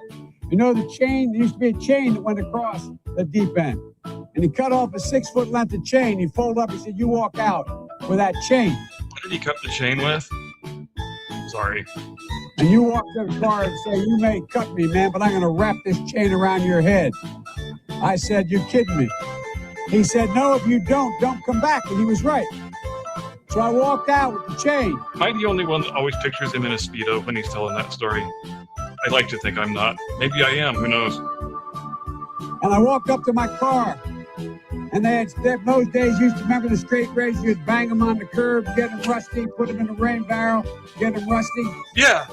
Speaker 6: You know the chain? There used to be a chain that went across the deep end. And he cut off a 6-foot length of chain. He folded up. He said, you walk out with that chain.
Speaker 2: What did he cut the chain with? Sorry.
Speaker 6: And you walk to the car and say, you may cut me, man, but I'm going to wrap this chain around your head. I said, you kidding me? He said, no, if you don't come back. And he was right. So I walked out with the chain.
Speaker 2: Am I the only one that always pictures him in a Speedo when he's telling that story? I'd like to think I'm not. Maybe I am. Who knows?
Speaker 6: And I walked up to my car. And those days, used to remember the straight razor, you'd bang them on the curb, get them rusty, put them in the rain barrel, get them rusty.
Speaker 2: Yeah,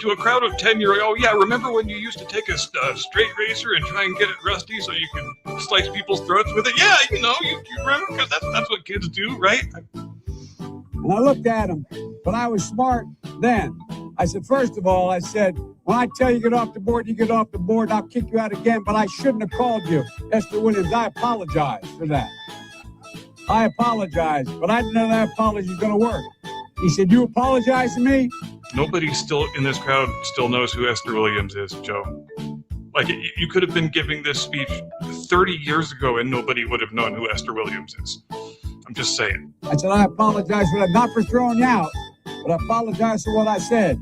Speaker 2: to a crowd of 10-year-olds. Oh, yeah, remember when you used to take a straight razor and try and get it rusty so you could slice people's throats with it? Yeah, you remember? Because that's what kids do, right?
Speaker 6: And I looked at him, but I was smart then. I said, first of all, I said, when I tell you get off the board, you get off the board, I'll kick you out again, but I shouldn't have called you Esther Williams. I apologize for that. I apologize, but I didn't know that apology was going to work. He said, you apologize to me?
Speaker 2: Nobody still in this crowd still knows who Esther Williams is, Joe. Like, you could have been giving this speech 30 years ago and nobody would have known who Esther Williams is. I'm just saying.
Speaker 6: I said, I apologize for that, not for throwing you out, but I apologize for what I said.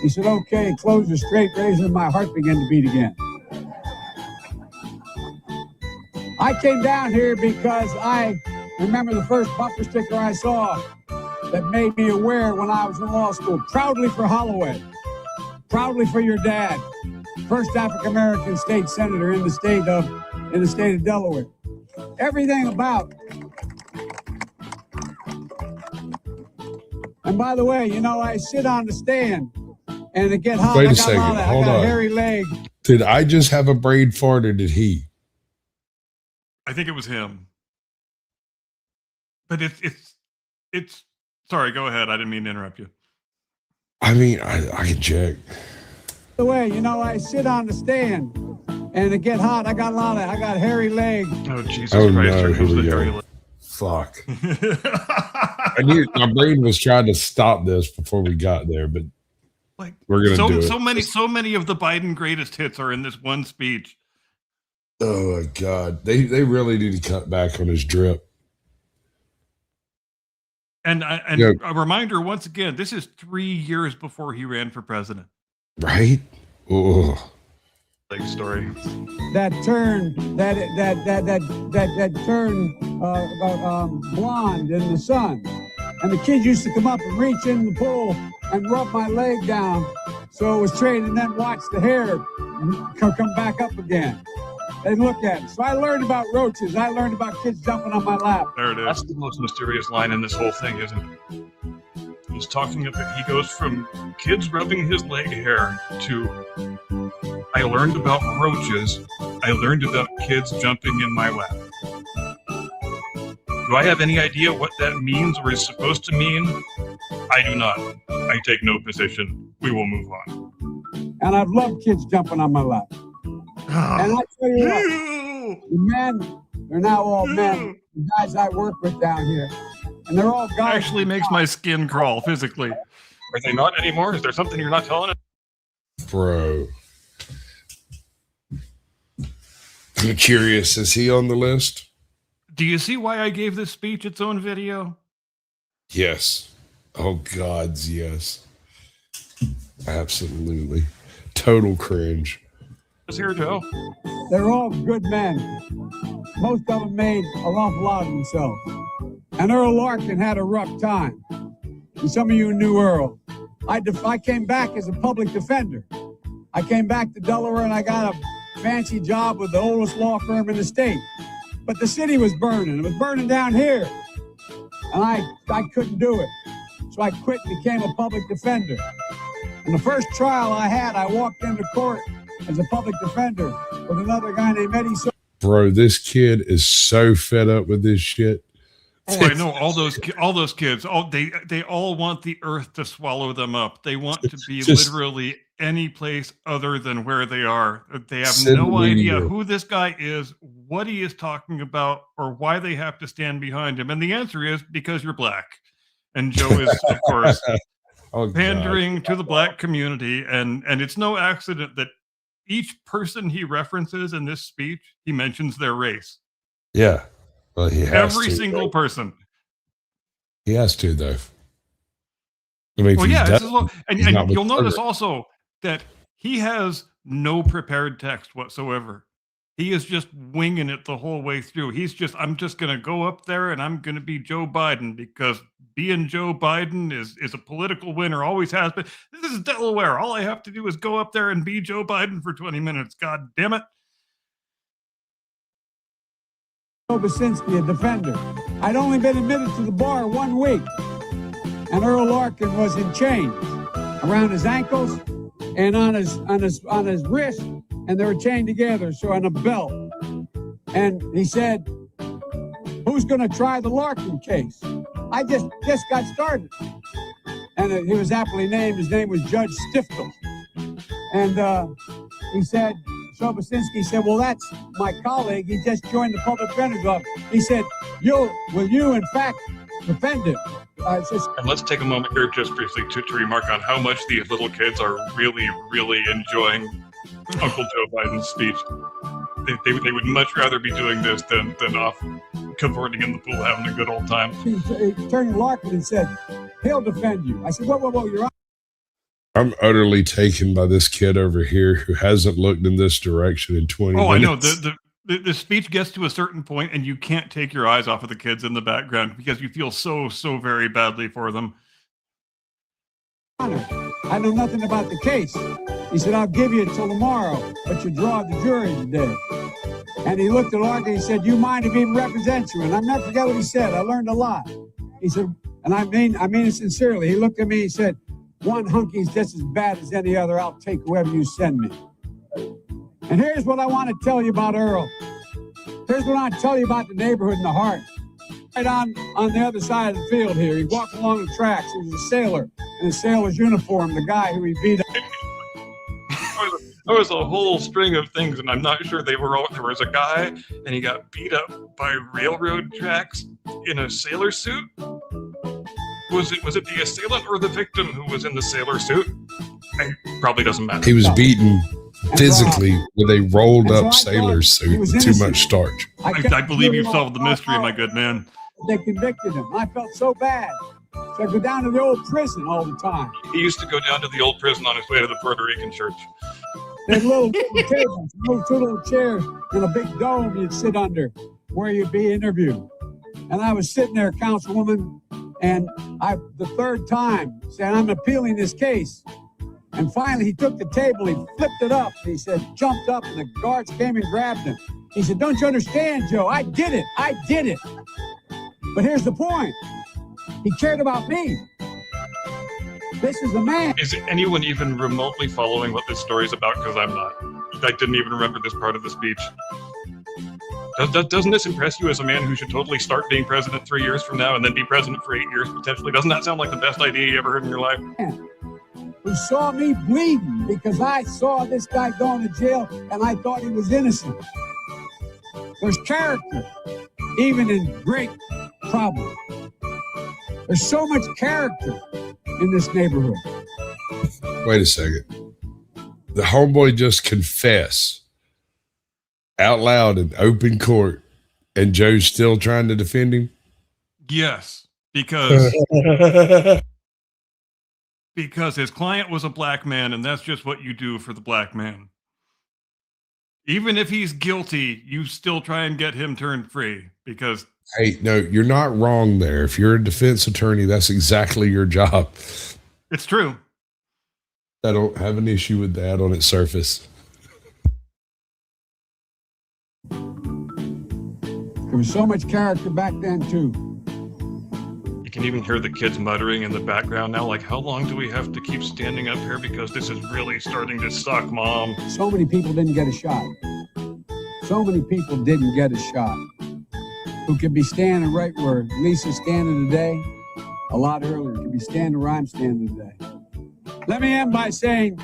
Speaker 6: He said, okay, close the straight razor, and my heart began to beat again. I came down here because I remember the first bumper sticker I saw that made me aware when I was in law school. Proudly for Holloway. Proudly for your dad. First African-American state senator in the state of Delaware. Everything about. And by the way, I sit on the stand and it get hot.
Speaker 1: Wait a second. Hold
Speaker 6: I got
Speaker 1: on.
Speaker 6: a hairy leg.
Speaker 1: Did I just have a braid fart or did he?
Speaker 2: I think it was him. But it's sorry, go ahead. I didn't mean to interrupt you.
Speaker 1: I mean, I can check.
Speaker 6: By the way, I sit on the stand and it get hot. I got a hairy leg.
Speaker 2: Oh, Jesus Christ.
Speaker 1: No,
Speaker 2: Here
Speaker 1: here
Speaker 2: comes
Speaker 1: we
Speaker 2: the
Speaker 1: go.
Speaker 2: hairy leg.
Speaker 1: Fuck. My brain was trying to stop this before we got there, but
Speaker 2: Like,
Speaker 1: we're gonna do it.
Speaker 2: So many of the Biden greatest hits are in this one speech.
Speaker 1: Oh my God. They really need to cut back on his drip.
Speaker 2: And
Speaker 1: Yeah.
Speaker 2: a reminder once again, this is 3 years before he ran for president.
Speaker 1: Right? Oh.
Speaker 2: Like story.
Speaker 6: That turn blonde in the sun, and the kids used to come up and reach in the pool and rub my leg down so it was straight, and then watch the hair come back up again. They look at it. So I learned about roaches. I learned about kids jumping on my lap.
Speaker 2: There it is. That's the most mysterious line in this whole thing, isn't it? He's talking about, he goes from kids rubbing his leg hair to, I learned about roaches. I learned about kids jumping in my lap. Do I have any idea what that means or is supposed to mean? I do not. I take no position. We will move on.
Speaker 6: And I've loved kids jumping on my lap. And I tell you what, the men, they're now all men. the guys I work with down here, and they're all guys.
Speaker 2: Actually makes my skin crawl physically. Are they not anymore? Is there something you're not telling us?
Speaker 1: Bro. I'm curious, is he on the list?
Speaker 2: Do you see why I gave this speech its own video?
Speaker 1: Yes. Oh, gods, yes. Absolutely. Total cringe.
Speaker 2: Let's hear Joe.
Speaker 6: They're all good men. Most of them made an awful lot of themselves. And Earl Larkin had a rough time. And some of you knew Earl. I came back as a public defender. I came back to Delaware and I got a fancy job with the oldest law firm in the state. But the city was burning. It was burning down here. And I couldn't do it. So I quit and became a public defender. And the first trial I had, I walked into court as a public defender with another guy named Eddie.
Speaker 1: Bro, this kid is so fed up with this shit.
Speaker 2: Oh, I know all those kids. They all want the earth to swallow them up. They want to be literally any place other than where they are. They have no idea who this guy is, what he is talking about, or why they have to stand behind him. And the answer is because you're black. And Joe is, of course, pandering to the black community. And it's no accident that each person he references in this speech, he mentions their race.
Speaker 1: Yeah. Well, he has
Speaker 2: Every
Speaker 1: to,
Speaker 2: single person.
Speaker 1: He has to, though. I mean,
Speaker 2: well, yeah, and you'll notice also that he has no prepared text whatsoever. He is just winging it the whole way through. I'm just going to go up there and I'm going to be Joe Biden because being Joe Biden is a political winner, always has been. This is Delaware. All I have to do is go up there and be Joe Biden for 20 minutes. God damn it.
Speaker 6: Basinski, a defender. I'd only been admitted to the bar 1 week, and Earl Larkin was in chains around his ankles and on his wrist, and they were chained together, so on a belt. And he said, "Who's going to try the Larkin case?" I just got started, and he was aptly named. His name was Judge Stiftel, and he said. Basinski said, "Well, that's my colleague. He just joined the public defender's office." He said, will you in fact defend him?"
Speaker 2: And let's take a moment here just briefly to remark on how much these little kids are really, really enjoying Uncle Joe Biden's speech. They would much rather be doing this than off cavorting in the pool having a good old time.
Speaker 6: He turned to Larkin and said, "He'll defend you." I said, whoa, you're on.
Speaker 1: I'm utterly taken by this kid over here who hasn't looked in this direction in 20 minutes.
Speaker 2: Oh, I know. The speech gets to a certain point and you can't take your eyes off of the kids in the background because you feel so very badly for them.
Speaker 6: I know nothing about the case. He said, "I'll give you until tomorrow, but you draw the jury today." And he looked at Larkin and he said, "You mind if he represents you?" And I'll never forget what he said. I learned a lot. He said, and I mean it sincerely. He looked at me and he said, "One hunky's just as bad as any other. I'll take whoever you send me." And here's what I want to tell you about Earl. Here's what I want to tell you about the neighborhood and the heart. Right on the other side of the field here, he walked along the tracks. He was a sailor in a sailor's uniform, the guy who he beat up.
Speaker 2: There was a whole string of things, and I'm not sure they were all. There was a guy, and he got beat up by railroad tracks in a sailor suit. Was it the assailant or the victim who was in the sailor suit? It probably doesn't matter.
Speaker 1: He was beaten physically with a rolled up sailor suit with too much starch.
Speaker 2: I believe you've solved the mystery, my good man.
Speaker 6: They convicted him. I felt so bad. So I go down to the old prison all the time.
Speaker 2: He used to go down to the old prison on his way to the Puerto Rican church.
Speaker 6: They had little tables, two little chairs, and a big dome you'd sit under where you'd be interviewed. And I was sitting there, Councilwoman, and the third time, said, "I'm appealing this case." And finally, he took the table, he flipped it up, and he said, jumped up, and the guards came and grabbed him. He said, "Don't you understand, Joe? I did it. But here's the point. He cared about me. This is a man."
Speaker 2: Is anyone even remotely following what this story is about? Because I'm not. I didn't even remember this part of the speech. Doesn't this impress you as a man who should totally start being president 3 years from now and then be president for 8 years potentially? Doesn't that sound like the best idea you ever heard in your life?
Speaker 6: Who saw me bleeding because I saw this guy going to jail and I thought he was innocent. There's character. even in great trouble. There's so much character in this neighborhood.
Speaker 1: Wait a second. The homeboy just confessed out loud in open court, and Joe's still trying to defend him?
Speaker 2: Yes, because his client was a black man, and that's just what you do for the black man. Even if he's guilty, you still try and get him turned free because...
Speaker 1: Hey, no, you're not wrong there. If you're a defense attorney, that's exactly your job.
Speaker 2: It's true.
Speaker 1: I don't have an issue with that on its surface.
Speaker 6: There was so much character back then, too.
Speaker 2: You can even hear the kids muttering in the background now, like, how long do we have to keep standing up here because this is really starting to suck, Mom?
Speaker 6: So many people didn't get a shot. So many people didn't get a shot. Who could be standing right where Lisa's standing today, a lot earlier. Could be standing where I'm standing today. Let me end by saying,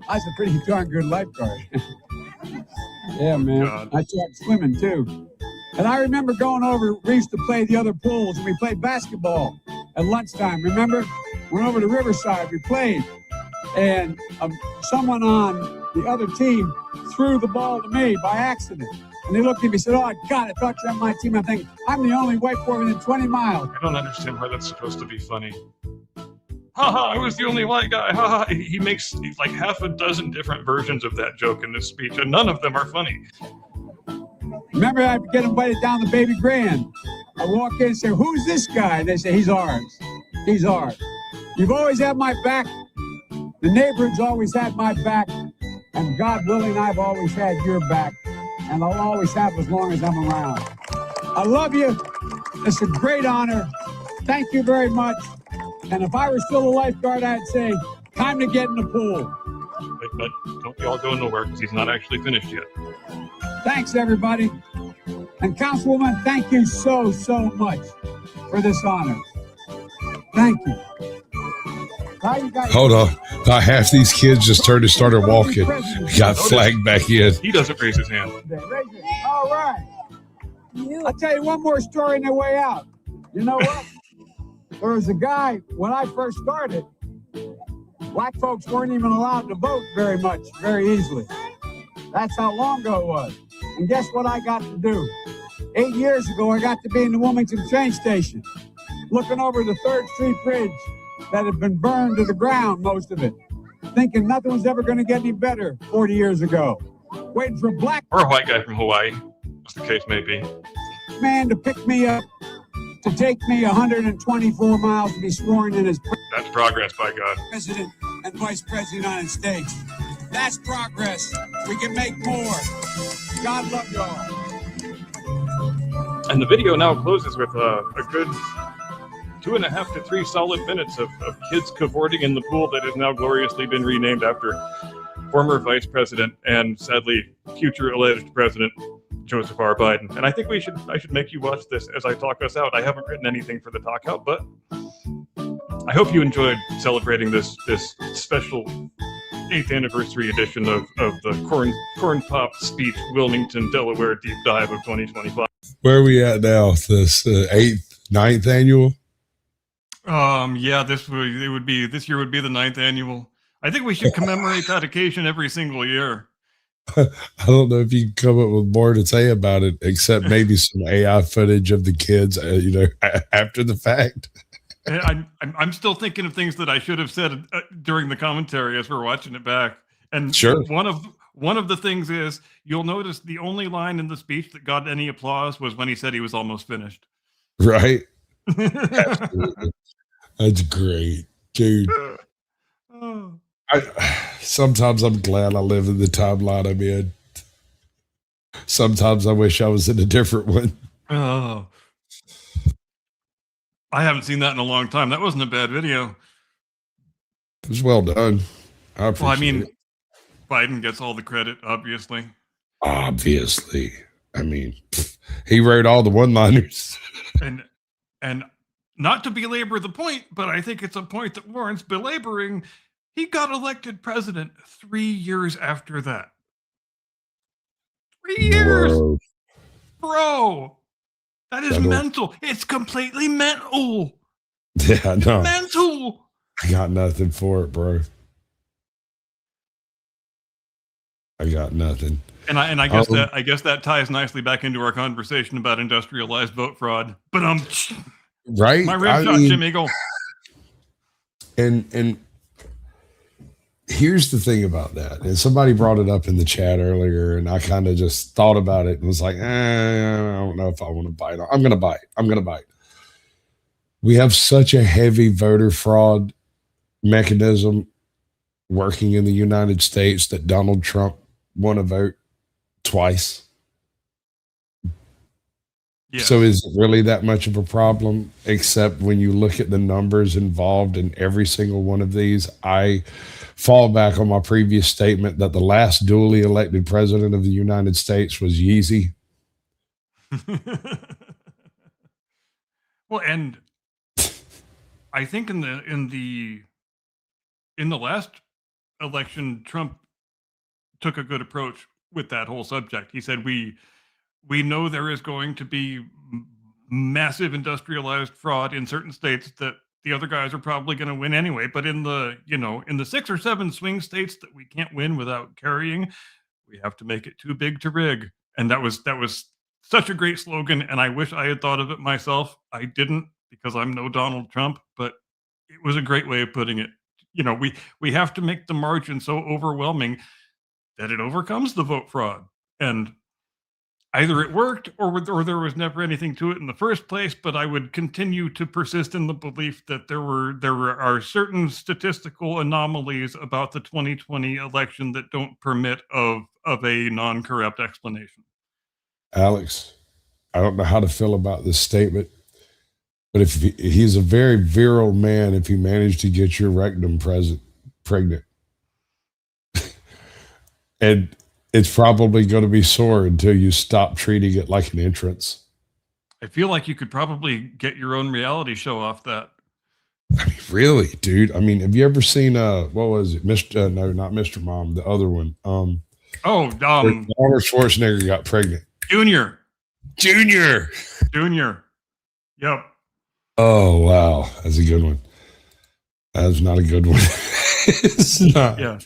Speaker 6: I was a pretty darn good lifeguard. Yeah, man.
Speaker 2: God.
Speaker 6: I taught swimming too. And I remember going over, we used to play the other pools, and we played basketball at lunchtime. Remember? Went over to Riverside, we played. And someone on the other team threw the ball to me by accident. And they looked at me and said, "Oh, God, I thought you were on my team." I'm thinking, I'm the only white boy within 20 miles.
Speaker 2: I don't understand why that's supposed to be funny. Haha, I was the only white guy. Haha. He makes like half a dozen different versions of that joke in this speech, and none of them are funny.
Speaker 6: Remember, I'd get invited down to Baby Grand. I walk in and say, "Who's this guy?" And they say, "He's ours. He's ours." You've always had my back. The neighborhood's always had my back. And God willing, I've always had your back. And I'll always have as long as I'm around. I love you. It's a great honor. Thank you very much. And if I were still a lifeguard, I'd say, time to get in the pool.
Speaker 2: But don't you all go nowhere because he's not actually finished yet.
Speaker 6: Thanks, everybody. And Councilwoman, thank you so, so much for this honor. Thank you. How you guys?
Speaker 1: Hold on. About half these kids just started walking. Got flagged back in.
Speaker 2: He doesn't raise his hand.
Speaker 6: All right. I'll tell you one more story on the way out. You know what? There was a guy, when I first started, black folks weren't even allowed to vote very easily. That's how long ago it was. And guess what I got to do? 8 years ago, I got to be in the Wilmington train station, looking over the 3rd Street Bridge that had been burned to the ground, most of it, thinking nothing was ever going to get any better 40 years ago. Waiting for a black
Speaker 2: Or a white guy from Hawaii, as the case may be.
Speaker 6: man to pick me up, to take me 124 miles to be sworn in as
Speaker 2: That's progress, by God.
Speaker 6: President and Vice President of the United States. That's progress. We can make more. God love y'all.
Speaker 2: And the video now closes with a good 2.5 to 3 solid minutes of kids cavorting in the pool that has now gloriously been renamed after former Vice President and sadly future alleged President Joseph R. Biden. And I think I should make you watch this as I talk us out. I haven't written anything for the talk out, but I hope you enjoyed celebrating this special 8th anniversary edition of the Corn Pop Speech Wilmington, Delaware Deep Dive of 2025.
Speaker 1: Where are we at now? This 8th, 9th annual?
Speaker 2: Yeah, this year would be the 9th annual. I think we should commemorate that occasion every single year.
Speaker 1: I don't know if you can come up with more to say about it, except maybe some AI footage of the kids, after the fact.
Speaker 2: I'm still thinking of things that I should have said during the commentary as we're watching it back. And
Speaker 1: sure.
Speaker 2: One of the things is you'll notice the only line in the speech that got any applause was when he said he was almost finished.
Speaker 1: Right. Absolutely. That's great, dude. Sometimes I'm glad I live in the timeline I'm in. Sometimes I wish I was in a different one.
Speaker 2: Oh, I haven't seen that in a long time. That wasn't a bad video.
Speaker 1: It was well done. It.
Speaker 2: Biden gets all the credit, obviously.
Speaker 1: Obviously. I mean, he wrote all the one-liners.
Speaker 2: And not to belabor the point, but I think it's a point that warrants belaboring. He got elected president 3 years after that. 3 years,
Speaker 1: Bro.
Speaker 2: bro. That is
Speaker 1: That'll-
Speaker 2: mental. It's completely mental.
Speaker 1: Yeah, no.
Speaker 2: Mental.
Speaker 1: I got nothing for it, bro. I got nothing.
Speaker 2: And I guess that ties nicely back into our conversation about industrialized vote fraud. But
Speaker 1: Right?
Speaker 2: my rib shot, Jim Eagle.
Speaker 1: And here's the thing about that. And somebody brought it up in the chat earlier, and I kind of just thought about it and was like, I don't know if I want to bite. I'm going to bite. We have such a heavy voter fraud mechanism working in the United States that Donald Trump won a vote twice.
Speaker 2: Yes.
Speaker 1: So is it really that much of a problem? Except when you look at the numbers involved in every single one of these, I fall back on my previous statement that the last duly elected president of the United States was Yeezy.
Speaker 2: Well, and I think in the last election, Trump took a good approach with that whole subject. He said, we know there is going to be massive industrialized fraud in certain states that the other guys are probably going to win anyway. But in the 6 or 7 swing states that we can't win without carrying, we have to make it too big to rig. And that was such a great slogan. And I wish I had thought of it myself. I didn't, because I'm no Donald Trump, but it was a great way of putting it. We have to make the margin so overwhelming that it overcomes the vote fraud. And either it worked or there was never anything to it in the first place, but I would continue to persist in the belief that there are certain statistical anomalies about the 2020 election that don't permit of a non-corrupt explanation.
Speaker 1: Alex, I don't know how to feel about this statement, but if he's a very virile man if he managed to get your rectum pregnant. And it's probably going to be sore until you stop treating it like an entrance.
Speaker 2: I feel like you could probably get your own reality show off that.
Speaker 1: I mean, really, dude. I mean, have you ever seen what was it? No, not Mr. Mom, the other one. Arnold Schwarzenegger got pregnant.
Speaker 2: Junior. Yep.
Speaker 1: Oh wow, that's a good one. That's not a good one. It's not.
Speaker 2: Yeah.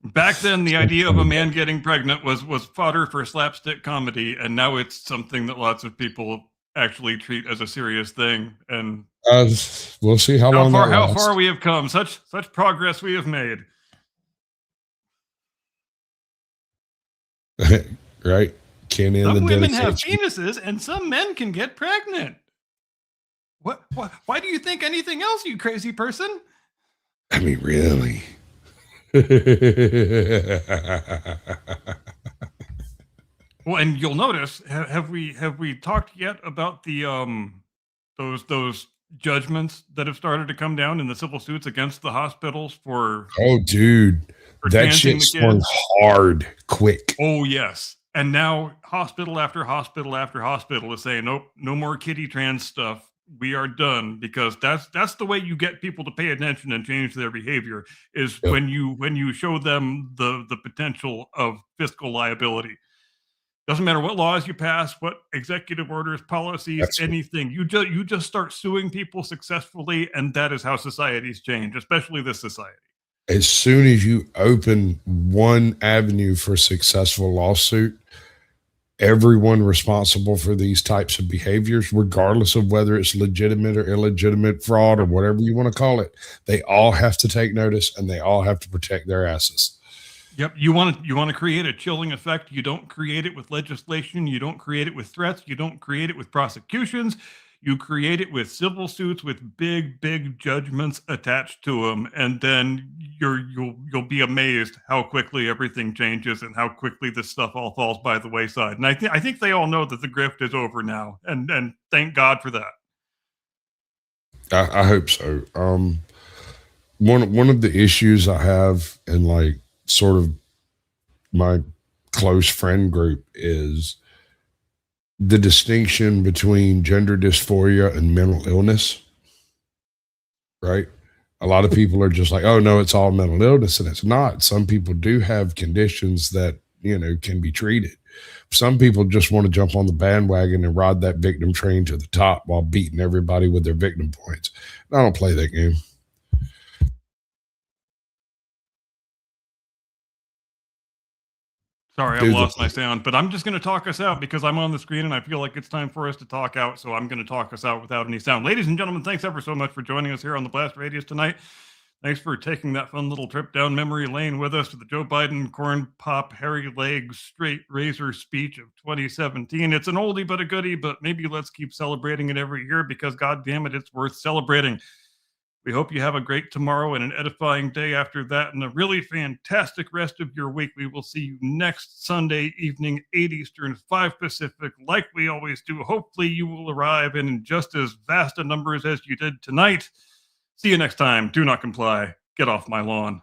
Speaker 2: Back then, the idea of a man getting pregnant was fodder for slapstick comedy, and now it's something that lots of people actually treat as a serious thing. And
Speaker 1: we'll see how
Speaker 2: far we have come. Such progress we have made.
Speaker 1: Right? Can't end
Speaker 2: Some
Speaker 1: the
Speaker 2: women have
Speaker 1: dedication.
Speaker 2: penises, and some men can get pregnant. What? Why do you think anything else, you crazy person?
Speaker 1: I mean, really.
Speaker 2: Well, and you'll notice, have we talked yet about the those judgments that have started to come down in the civil suits against the hospitals for?
Speaker 1: Oh, dude, that
Speaker 2: transing
Speaker 1: shit
Speaker 2: the
Speaker 1: swung
Speaker 2: kids?
Speaker 1: hard, quick.
Speaker 2: Oh yes, and now hospital after hospital after hospital is saying, nope, no more kiddie trans stuff. We are done, because that's the way you get people to pay attention and change their behavior is
Speaker 1: Yep.
Speaker 2: when you show them the potential of fiscal liability. Doesn't matter what laws you pass, what executive orders, policies,
Speaker 1: That's right.
Speaker 2: anything. You just start suing people successfully, and that is how societies change, especially this society.
Speaker 1: As soon as you open one avenue for successful lawsuit, everyone responsible for these types of behaviors, regardless of whether it's legitimate or illegitimate fraud or whatever you want to call it, they all have to take notice and they all have to protect their asses.
Speaker 2: Yep. You want to create a chilling effect. You don't create it with legislation. You don't create it with threats. You don't create it with prosecutions. You create it with civil suits with big judgments attached to them, and then you'll be amazed how quickly everything changes and how quickly this stuff all falls by the wayside. And I think they all know that the grift is over now, and thank God for that.
Speaker 1: I hope so. One of the issues I have in like sort of my close friend group is the distinction between gender dysphoria and mental illness, right? A lot of people are just like, oh no, it's all mental illness, and it's not. Some people do have conditions that, can be treated. Some people just want to jump on the bandwagon and ride that victim train to the top while beating everybody with their victim points. I don't play that game.
Speaker 2: Sorry, I lost my sound, but I'm just going to talk us out because I'm on the screen and I feel like it's time for us to talk out. So I'm going to talk us out without any sound. Ladies and gentlemen, thanks ever so much for joining us here on the Blast Radius tonight. Thanks for taking that fun little trip down memory lane with us to the Joe Biden corn pop, hairy legs, straight razor speech of 2017. It's an oldie but a goodie, but maybe let's keep celebrating it every year because, God damn it, it's worth celebrating. We hope you have a great tomorrow and an edifying day after that and a really fantastic rest of your week. We will see you next Sunday evening, 8 Eastern, 5 Pacific, like we always do. Hopefully you will arrive in just as vast a numbers as you did tonight. See you next time. Do not comply. Get off my lawn.